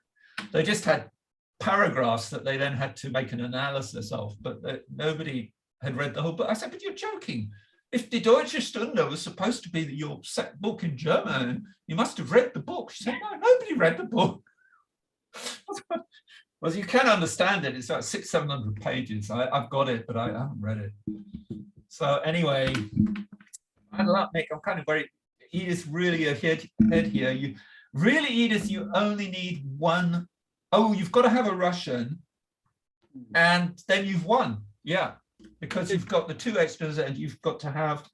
They just had paragraphs that they then had to make an analysis of, but nobody had read the whole book. I said, but you're joking. If Die Deutsche Stunde was supposed to be your set book in German, you must have read the book. She said, no, nobody read the book. Well, you can understand it. It's about 600-700 pages. I've got it, but I haven't read it. So anyway, bad luck, Nick. I'm kind of very, Edith, really ahead here. Edith, you only need one. Oh, you've got to have a Russian, and then you've won. Yeah. Because you've got the 2 extras and you've got to have,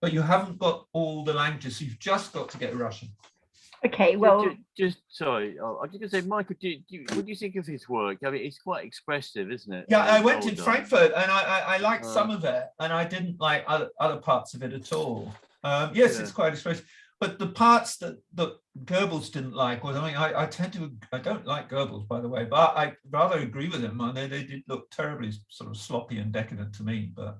but you haven't got all the languages. So you've just got to get Russian. Okay, well, sorry. I was just going to say, Michael, what do you think of his work? I mean, it's quite expressive, isn't it? Yeah, I went in Frankfurt and I liked some of it, and I didn't like other parts of it at all. Yes, it's quite expressive. But the parts that Goebbels didn't like was, I don't like Goebbels, by the way, but I rather agree with him. They did look terribly sort of sloppy and decadent to me, but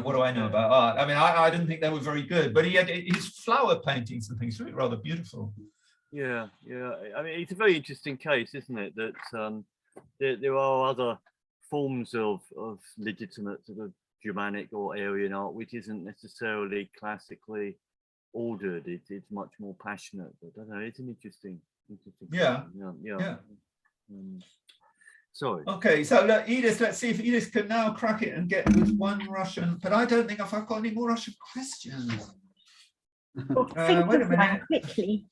what do I know about art? I mean, I didn't think they were very good, but he had his flower paintings and things, really rather beautiful. Yeah. I mean, it's a very interesting case, isn't it? That there are other forms of legitimate sort of Germanic or Aryan art, which isn't necessarily classically ordered. It's much more passionate, but I don't know, it's an interesting Yeah. Sorry. Okay, so look, Edith, let's see if Edith can now crack it and get with one Russian, but I don't think I've got any more Russian questions. Think Wait a of one minute. quickly.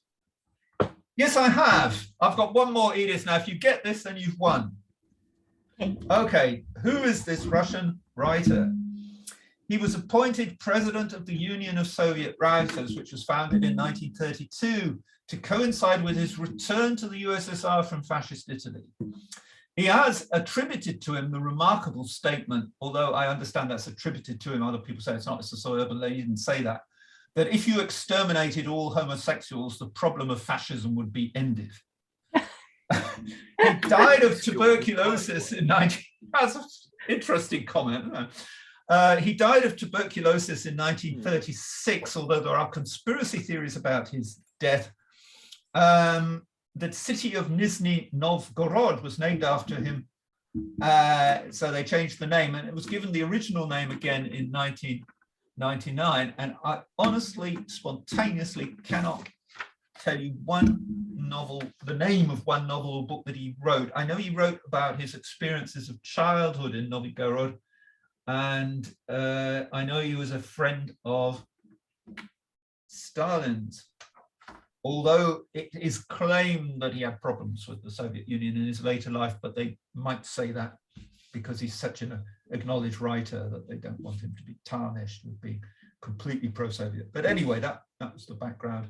Yes, I have. I've got one more, Edith. Now, if you get this, then you've won. Okay. Okay, who is this Russian writer? He was appointed president of the Union of Soviet Writers, which was founded in 1932 to coincide with his return to the USSR from fascist Italy. He has attributed to him the remarkable statement, although I understand that's attributed to him, other people say it's not, it's a sort of, but he didn't say that if you exterminated all homosexuals, the problem of fascism would be ended. He died of tuberculosis in 19... That's an interesting comment. He died of tuberculosis in 1936, although there are conspiracy theories about his death. The city of Nizhny Novgorod was named after him. So they changed the name, and it was given the original name again in 1999. And I honestly, spontaneously cannot tell you one novel, the name of one novel or book that he wrote. I know he wrote about his experiences of childhood in Novgorod, and I know he was a friend of Stalin's, although it is claimed that he had problems with the Soviet Union in his later life, but they might say that because he's such an acknowledged writer that they don't want him to be tarnished with being completely pro-Soviet. But anyway, that was the background.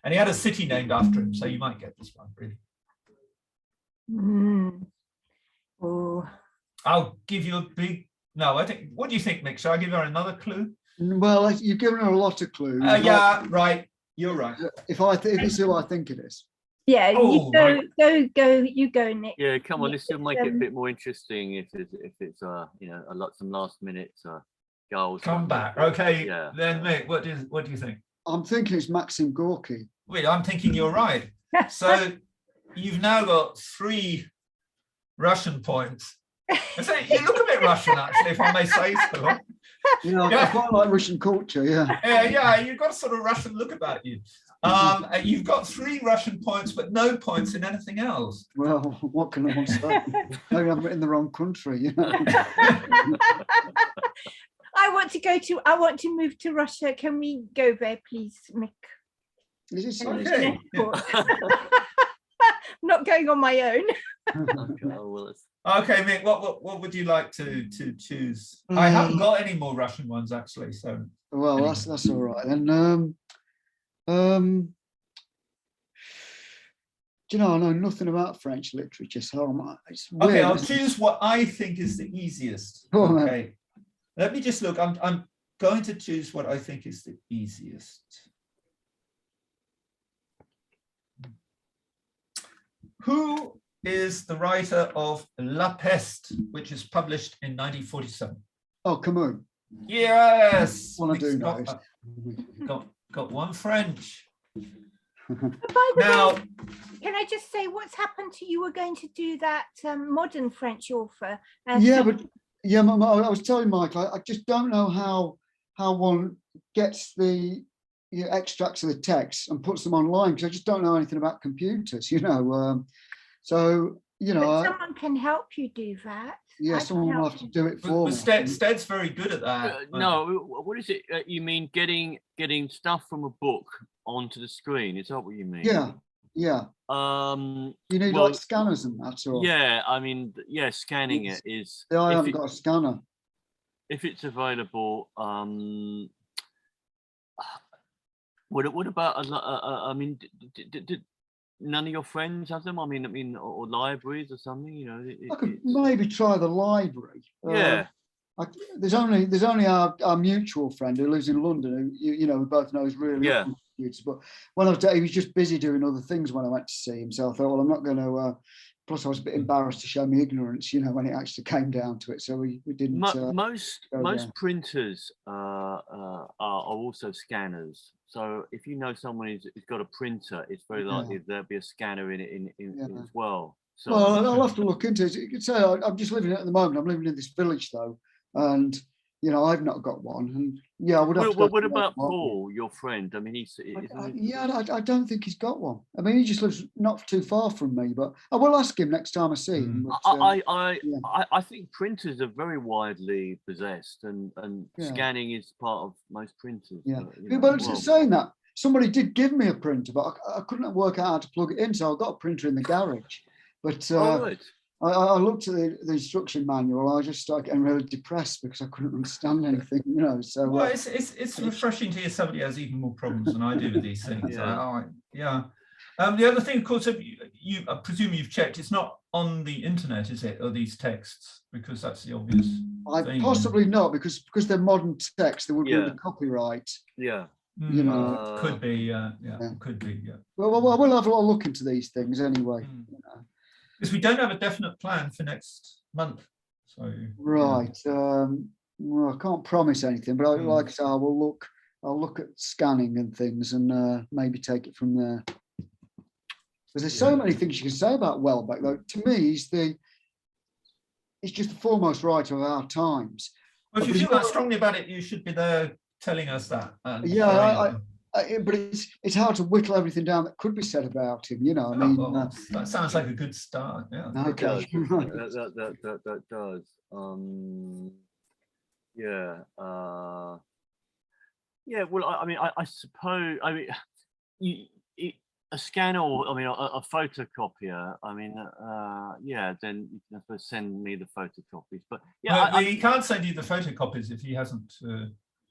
And he had a city named after him, so you might get this one, really. Oh. I'll give you a big... No, I think... What do you think, Mick? Shall I give her another clue? Well, you've given her a lot of clues. Yeah, right. You're right. If it's who I think it is. Yeah, Oh, you go, Nick. Yeah, come on. This will make it a Um, bit more interesting if it's you know, some last minute goals. Come back. Okay, Yeah. then Mick, what do you think? I'm thinking it's Maxim Gorky. Wait, I'm thinking you're right. So you've now got 3 Russian points. So you look a bit Russian, actually, if I may say so. Yeah, I quite like Russian culture, yeah. Yeah, you've got a sort of Russian look about you. You've got 3 Russian points, but no points in anything else. Well, what can I say? Maybe I'm in the wrong country, you know. I want to move to Russia. Can we go there, please, Mick? Is it so? Okay. I'm not going on my own. Oh, Willis. Okay, Mick, what would you like to choose? I haven't got any more Russian ones, actually. So Well, anyway. that's all right. And do you know, I know nothing about French literature, so it's weird. Okay, I'll choose what I think is the easiest. Go on, then. Okay, let me just look. I'm going to choose what I think is the easiest. Who is the writer of La Peste, which is published in 1947? Oh, come on. Yes. Well, I do know Got, it. got one French. By the Now, way, can I just say what's happened to you? Were going to do that modern French author. Yeah, but yeah, I was telling Michael, I just don't know how one gets the extracts of the text and puts them online, because I just don't know anything about computers, you know. So, you know, But someone can help you do that. yeah, I can someone will help have to you. do it for me. Stead's very good at that. No, what is it? You mean getting stuff from a book onto the screen? Is that what you mean? Yeah. You need well, like scanners and that, or yeah, I mean, yeah, scanning it is. yeah, I if haven't it- got a scanner. If it's available, what about? I mean, did none of your friends have them? I mean, or libraries or something. You know, I could maybe try the library. yeah. There's only our mutual friend who lives in London, who you know we both know is really Yeah. up on computers. But when I was there, he was just busy doing other things when I went to see him. So I thought, well, I'm not going to. Plus, I was a bit embarrassed to show me ignorance, you know, when it actually came down to it. So we didn't. Most there. printers are also scanners. So if you know someone who's got a printer, it's very likely there'll be a scanner in it as well. So Well, I'll have to look into it. You could say I'm just living it at the moment. I'm living in this village though, and you know, I've not got one, and yeah, I would have. Well, what about Paul, your friend? I mean, I don't think he's got one. I mean, he just lives not too far from me, but I will ask him next time I see him. But, I think printers are very widely possessed, and scanning is part of most printers. Yeah, but saying that, somebody did give me a printer, but I couldn't work out how to plug it in, so I got a printer in the garage. But right. I looked at the instruction manual. I just started getting really depressed because I couldn't understand anything, you know. So well, it's refreshing to hear somebody has even more problems than I do with these things. Yeah. The other thing, of course, I presume you've checked. It's not on the internet, is it? Or these texts, because that's the obvious thing. Possibly not, because they're modern text. There would be copyright. Yeah. You know, could be. Could be. Yeah. Well, we'll have a look into these things anyway. You know. Because we don't have a definite plan for next month. So right. Well, I can't promise anything, but like I say, I'll look at scanning and things and maybe take it from there. Because there's so many things you can say about Welbeck. Though to me, he's just the foremost writer of our times. Well, if you feel that strongly about it, you should be there telling us that. But it's hard to whittle everything down that could be said about him, you know. I mean, that sounds like a good start. Yeah. Okay. That does. Yeah. Well, I mean, I suppose. I mean, a scanner, or I mean, a photocopier. I mean, then you can, I suppose, send me the photocopies. But yeah, he can't send you the photocopies if he hasn't.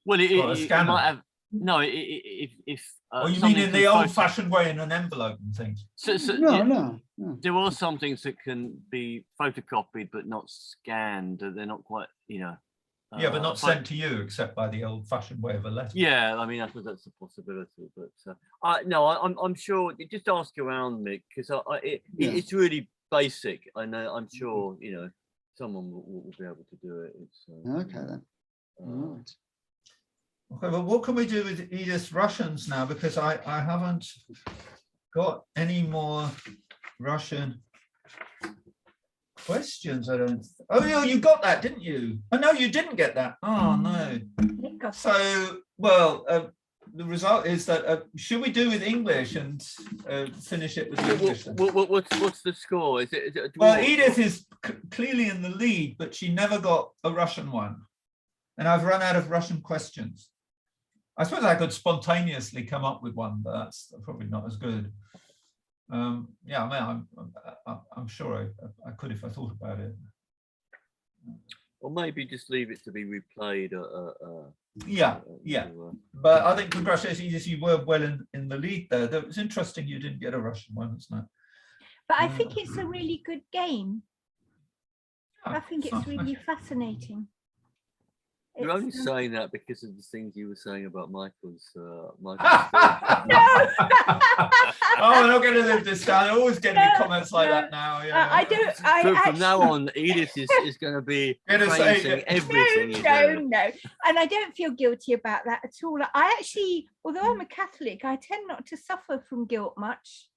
Well, he might have. No, if oh, you mean in the old-fashioned way, in an envelope and things? No. There are some things that can be photocopied but not scanned. They're not quite, you know. Yeah, but not sent to you, except by the old-fashioned way of a letter. Yeah, I mean, I suppose that's a possibility. But no, I'm sure. Just ask around, Mick, because it's really basic. I know. I'm sure, you know, someone will be able to do it. It's okay then. All right. Okay, well, what can we do with Edith's Russians now? Because I haven't got any more Russian questions, I don't. Oh, yeah, you got that, didn't you? Oh, no, you didn't get that. Oh, no. So, well, the result is that should we do with English and finish it with English? What's the score? Is it well, Edith is clearly in the lead, but she never got a Russian one. And I've run out of Russian questions. I suppose I could spontaneously come up with one, but that's probably not as good. Yeah, I mean, I'm sure I could if I thought about it. Or maybe just leave it to be replayed. Yeah. But I think congratulations, you were well in the lead there. That was interesting. You didn't get a Russian one, isn't it? But I think it's a really good game. I think it's really fascinating. You're only saying that because of the things you were saying about Michael's. Oh, we're not going to live this down. I always get any comments like that now. Yeah. I don't. From now on, Edith is going to be praising everything. No. And I don't feel guilty about that at all. I actually, although I'm a Catholic, I tend not to suffer from guilt much.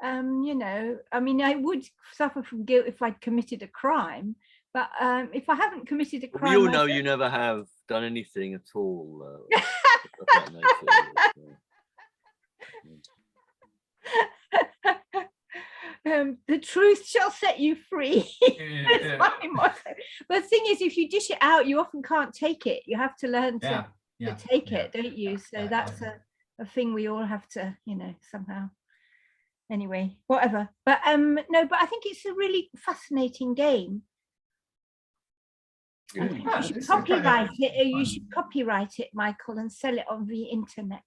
You know, I mean, I would suffer from guilt if I'd committed a crime. But if I haven't committed a crime, we all know you never have done anything at all. The truth shall set you free. That's my motto. But the thing is, if you dish it out, you often can't take it. You have to learn to take it, don't you? So that's a thing we all have to, you know, somehow. Anyway, whatever. But no, but I think it's a really fascinating game. You should copyright it, or you should copyright it, Michael, and sell it on the internet.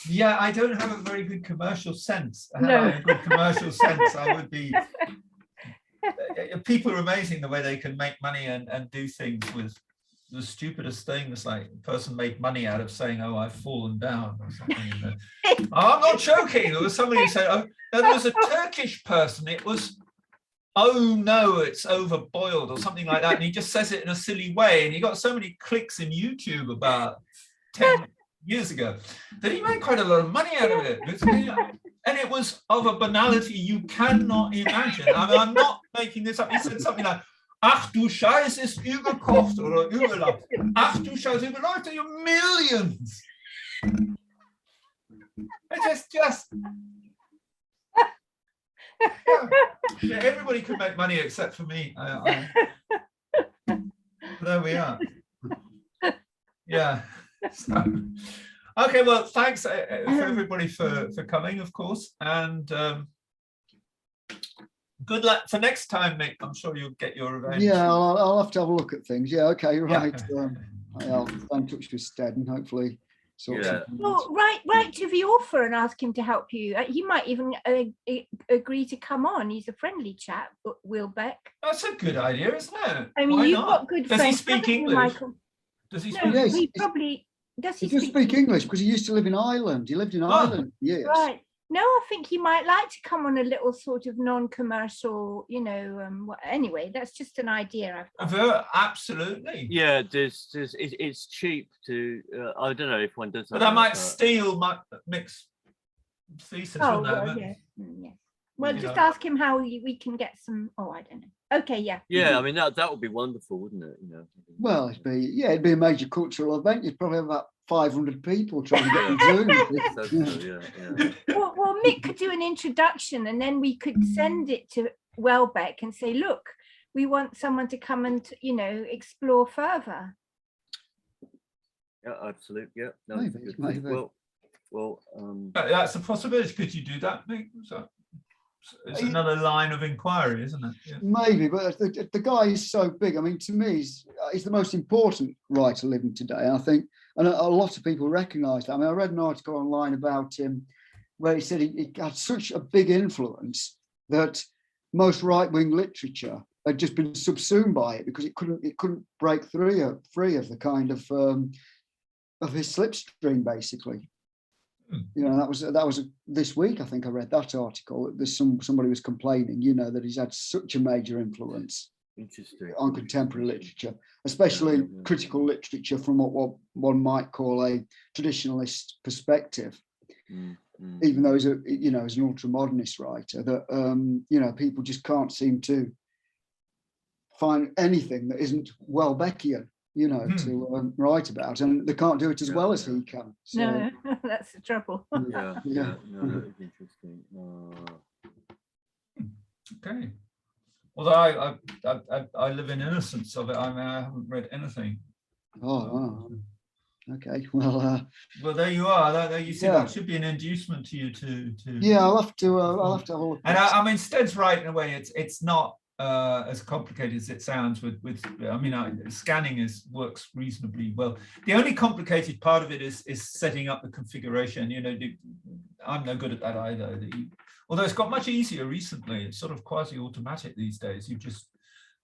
Yeah, I don't have a very good commercial sense. A good commercial sense, I would be. People are amazing the way they can make money and do things with the stupidest things. Like a person made money out of saying, "Oh, I've fallen down," or something. I'm not joking. There was somebody who said, "Oh, no, there was a Turkish person. It was." Oh no, it's overboiled or something like that. And he just says it in a silly way. And he got so many clicks in YouTube about 10 years ago that he made quite a lot of money out of it. And it was of a banality you cannot imagine. I mean, I'm not making this up. He said something like, ach du Scheiß ist überkocht oder überlaufen. Ach du Scheiß, überläuft you millions. It's just yeah, everybody could make money except for me. There we are. Yeah. So, okay, well, thanks for everybody for coming, of course, and good luck for next time, Mick. I'm sure you'll get your revenge. Yeah, I'll have to have a look at things. Yeah, okay, you're right. I'll stay in touch with Stead and hopefully sort something out. Well, write to the author and ask him to help you. He might even agree to come on. He's a friendly chap, Will Beck. That's a good idea, isn't it? I mean, Why you've not? got good Does friends. he speak haven't you, English? Michael? Does he No, speak Yes, he probably does. He does speak English because he used to live in Ireland. He lived in Ireland for years. Right. No, I think he might like to come on a little sort of non-commercial, you know. Anyway, that's just an idea I've got. Absolutely. Yeah, it's cheap to. I don't know if one does. But I might steal my Mick's thesis Oh, on that. well, yes. Yes. Well, You just know. ask him how we can get some. Oh, I don't know. Okay, yeah. Yeah, I mean that would be wonderful, wouldn't it? You know. Well, it'd be a major cultural event. You'd probably have about 500 people trying to get on That's Zoom. true, yeah. Well, Mick could do an introduction, and then we could send it to Welbeck and say, look, we want someone to come and, you know, explore further. Yeah, absolutely. Yeah. No, Maybe, it's good. maybe. Well, That's a possibility. Could you do that, Mick? So it's another line of inquiry, isn't it? Yeah. Maybe, but the guy is so big. I mean, to me, he's the most important writer living today. I think, and a lot of people recognise that. I mean, I read an article online about him where he said he had such a big influence that most right-wing literature had just been subsumed by it because it couldn't break free of the kind of his slipstream, basically. You know, that was this week. I think I read that article. There's somebody was complaining, you know, that he's had such a major influence on contemporary literature, especially critical literature from what one might call a traditionalist perspective. Even though he's as an ultra-modernist writer, that you know, people just can't seem to find anything that isn't Welbeckian, you know, to write about, and they can't do it as well as he can. So, No, that's the trouble. yeah. No, that is interesting. Okay. Although I live in innocence of it. I mean, I haven't read anything. oh, okay. Well, there you are. There you see, that should be an inducement to you to. yeah, I'll have to have a look. And I mean, Stead's right in a way. It's not as complicated as it sounds. With I mean, scanning works reasonably well. The only complicated part of it is setting up the configuration. You know, I'm no good at that either. Although it's got much easier recently. It's sort of quasi-automatic these days. You just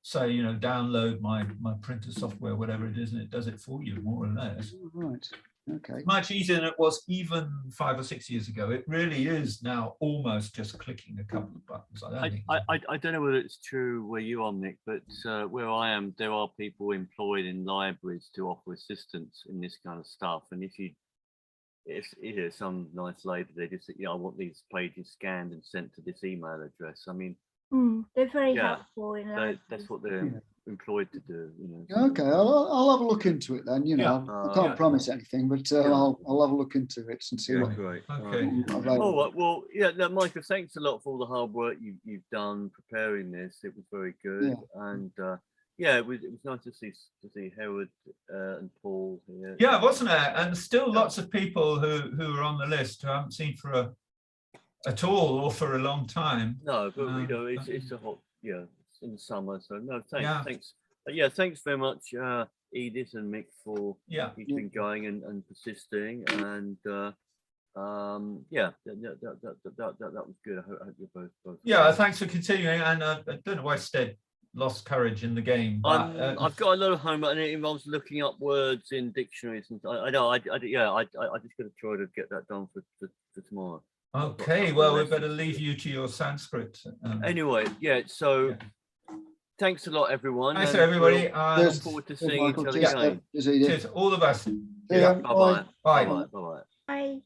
say, you know, download my printer software, whatever it is, and it does it for you, more or less. Right. Okay. Much easier than it was even 5 or 6 years ago. It really is now almost just clicking a couple of buttons. I don't know whether it's true where you are, Nick, but where I am, there are people employed in libraries to offer assistance in this kind of stuff. And if some nice lady, they just say, I want these pages scanned and sent to this email address. I mean, they're very helpful. That's what they're employed to do. You know. Okay, I'll have a look into it then. You know, I can't promise anything, but I'll have a look into it and see what. Great. Okay. All right. Well, no, Michael, thanks a lot for all the hard work you've done preparing this. It was very good, and it was nice to see Herod and Paul here. Yeah, wasn't it? And still lots of people who are on the list who I haven't seen at all or for a long time. No, but you know, it's a hot, it's in the summer, so no, thanks. Thanks very much, Edith and Mick, for keeping going and persisting, and that was good. I hope you're both. Yeah, thanks for continuing, and I don't know why Stead lost courage in the game. But, I've got a lot of homework, and it involves looking up words in dictionaries, and I know. I just got to try to get that done for tomorrow. Okay, well, we better leave you to your Sanskrit. Anyway, so thanks a lot, everyone. Thanks, everybody. Look forward to seeing each other again. Cheers. All the best. Yeah, Bye-bye. Bye. Bye-bye. Bye-bye. Bye.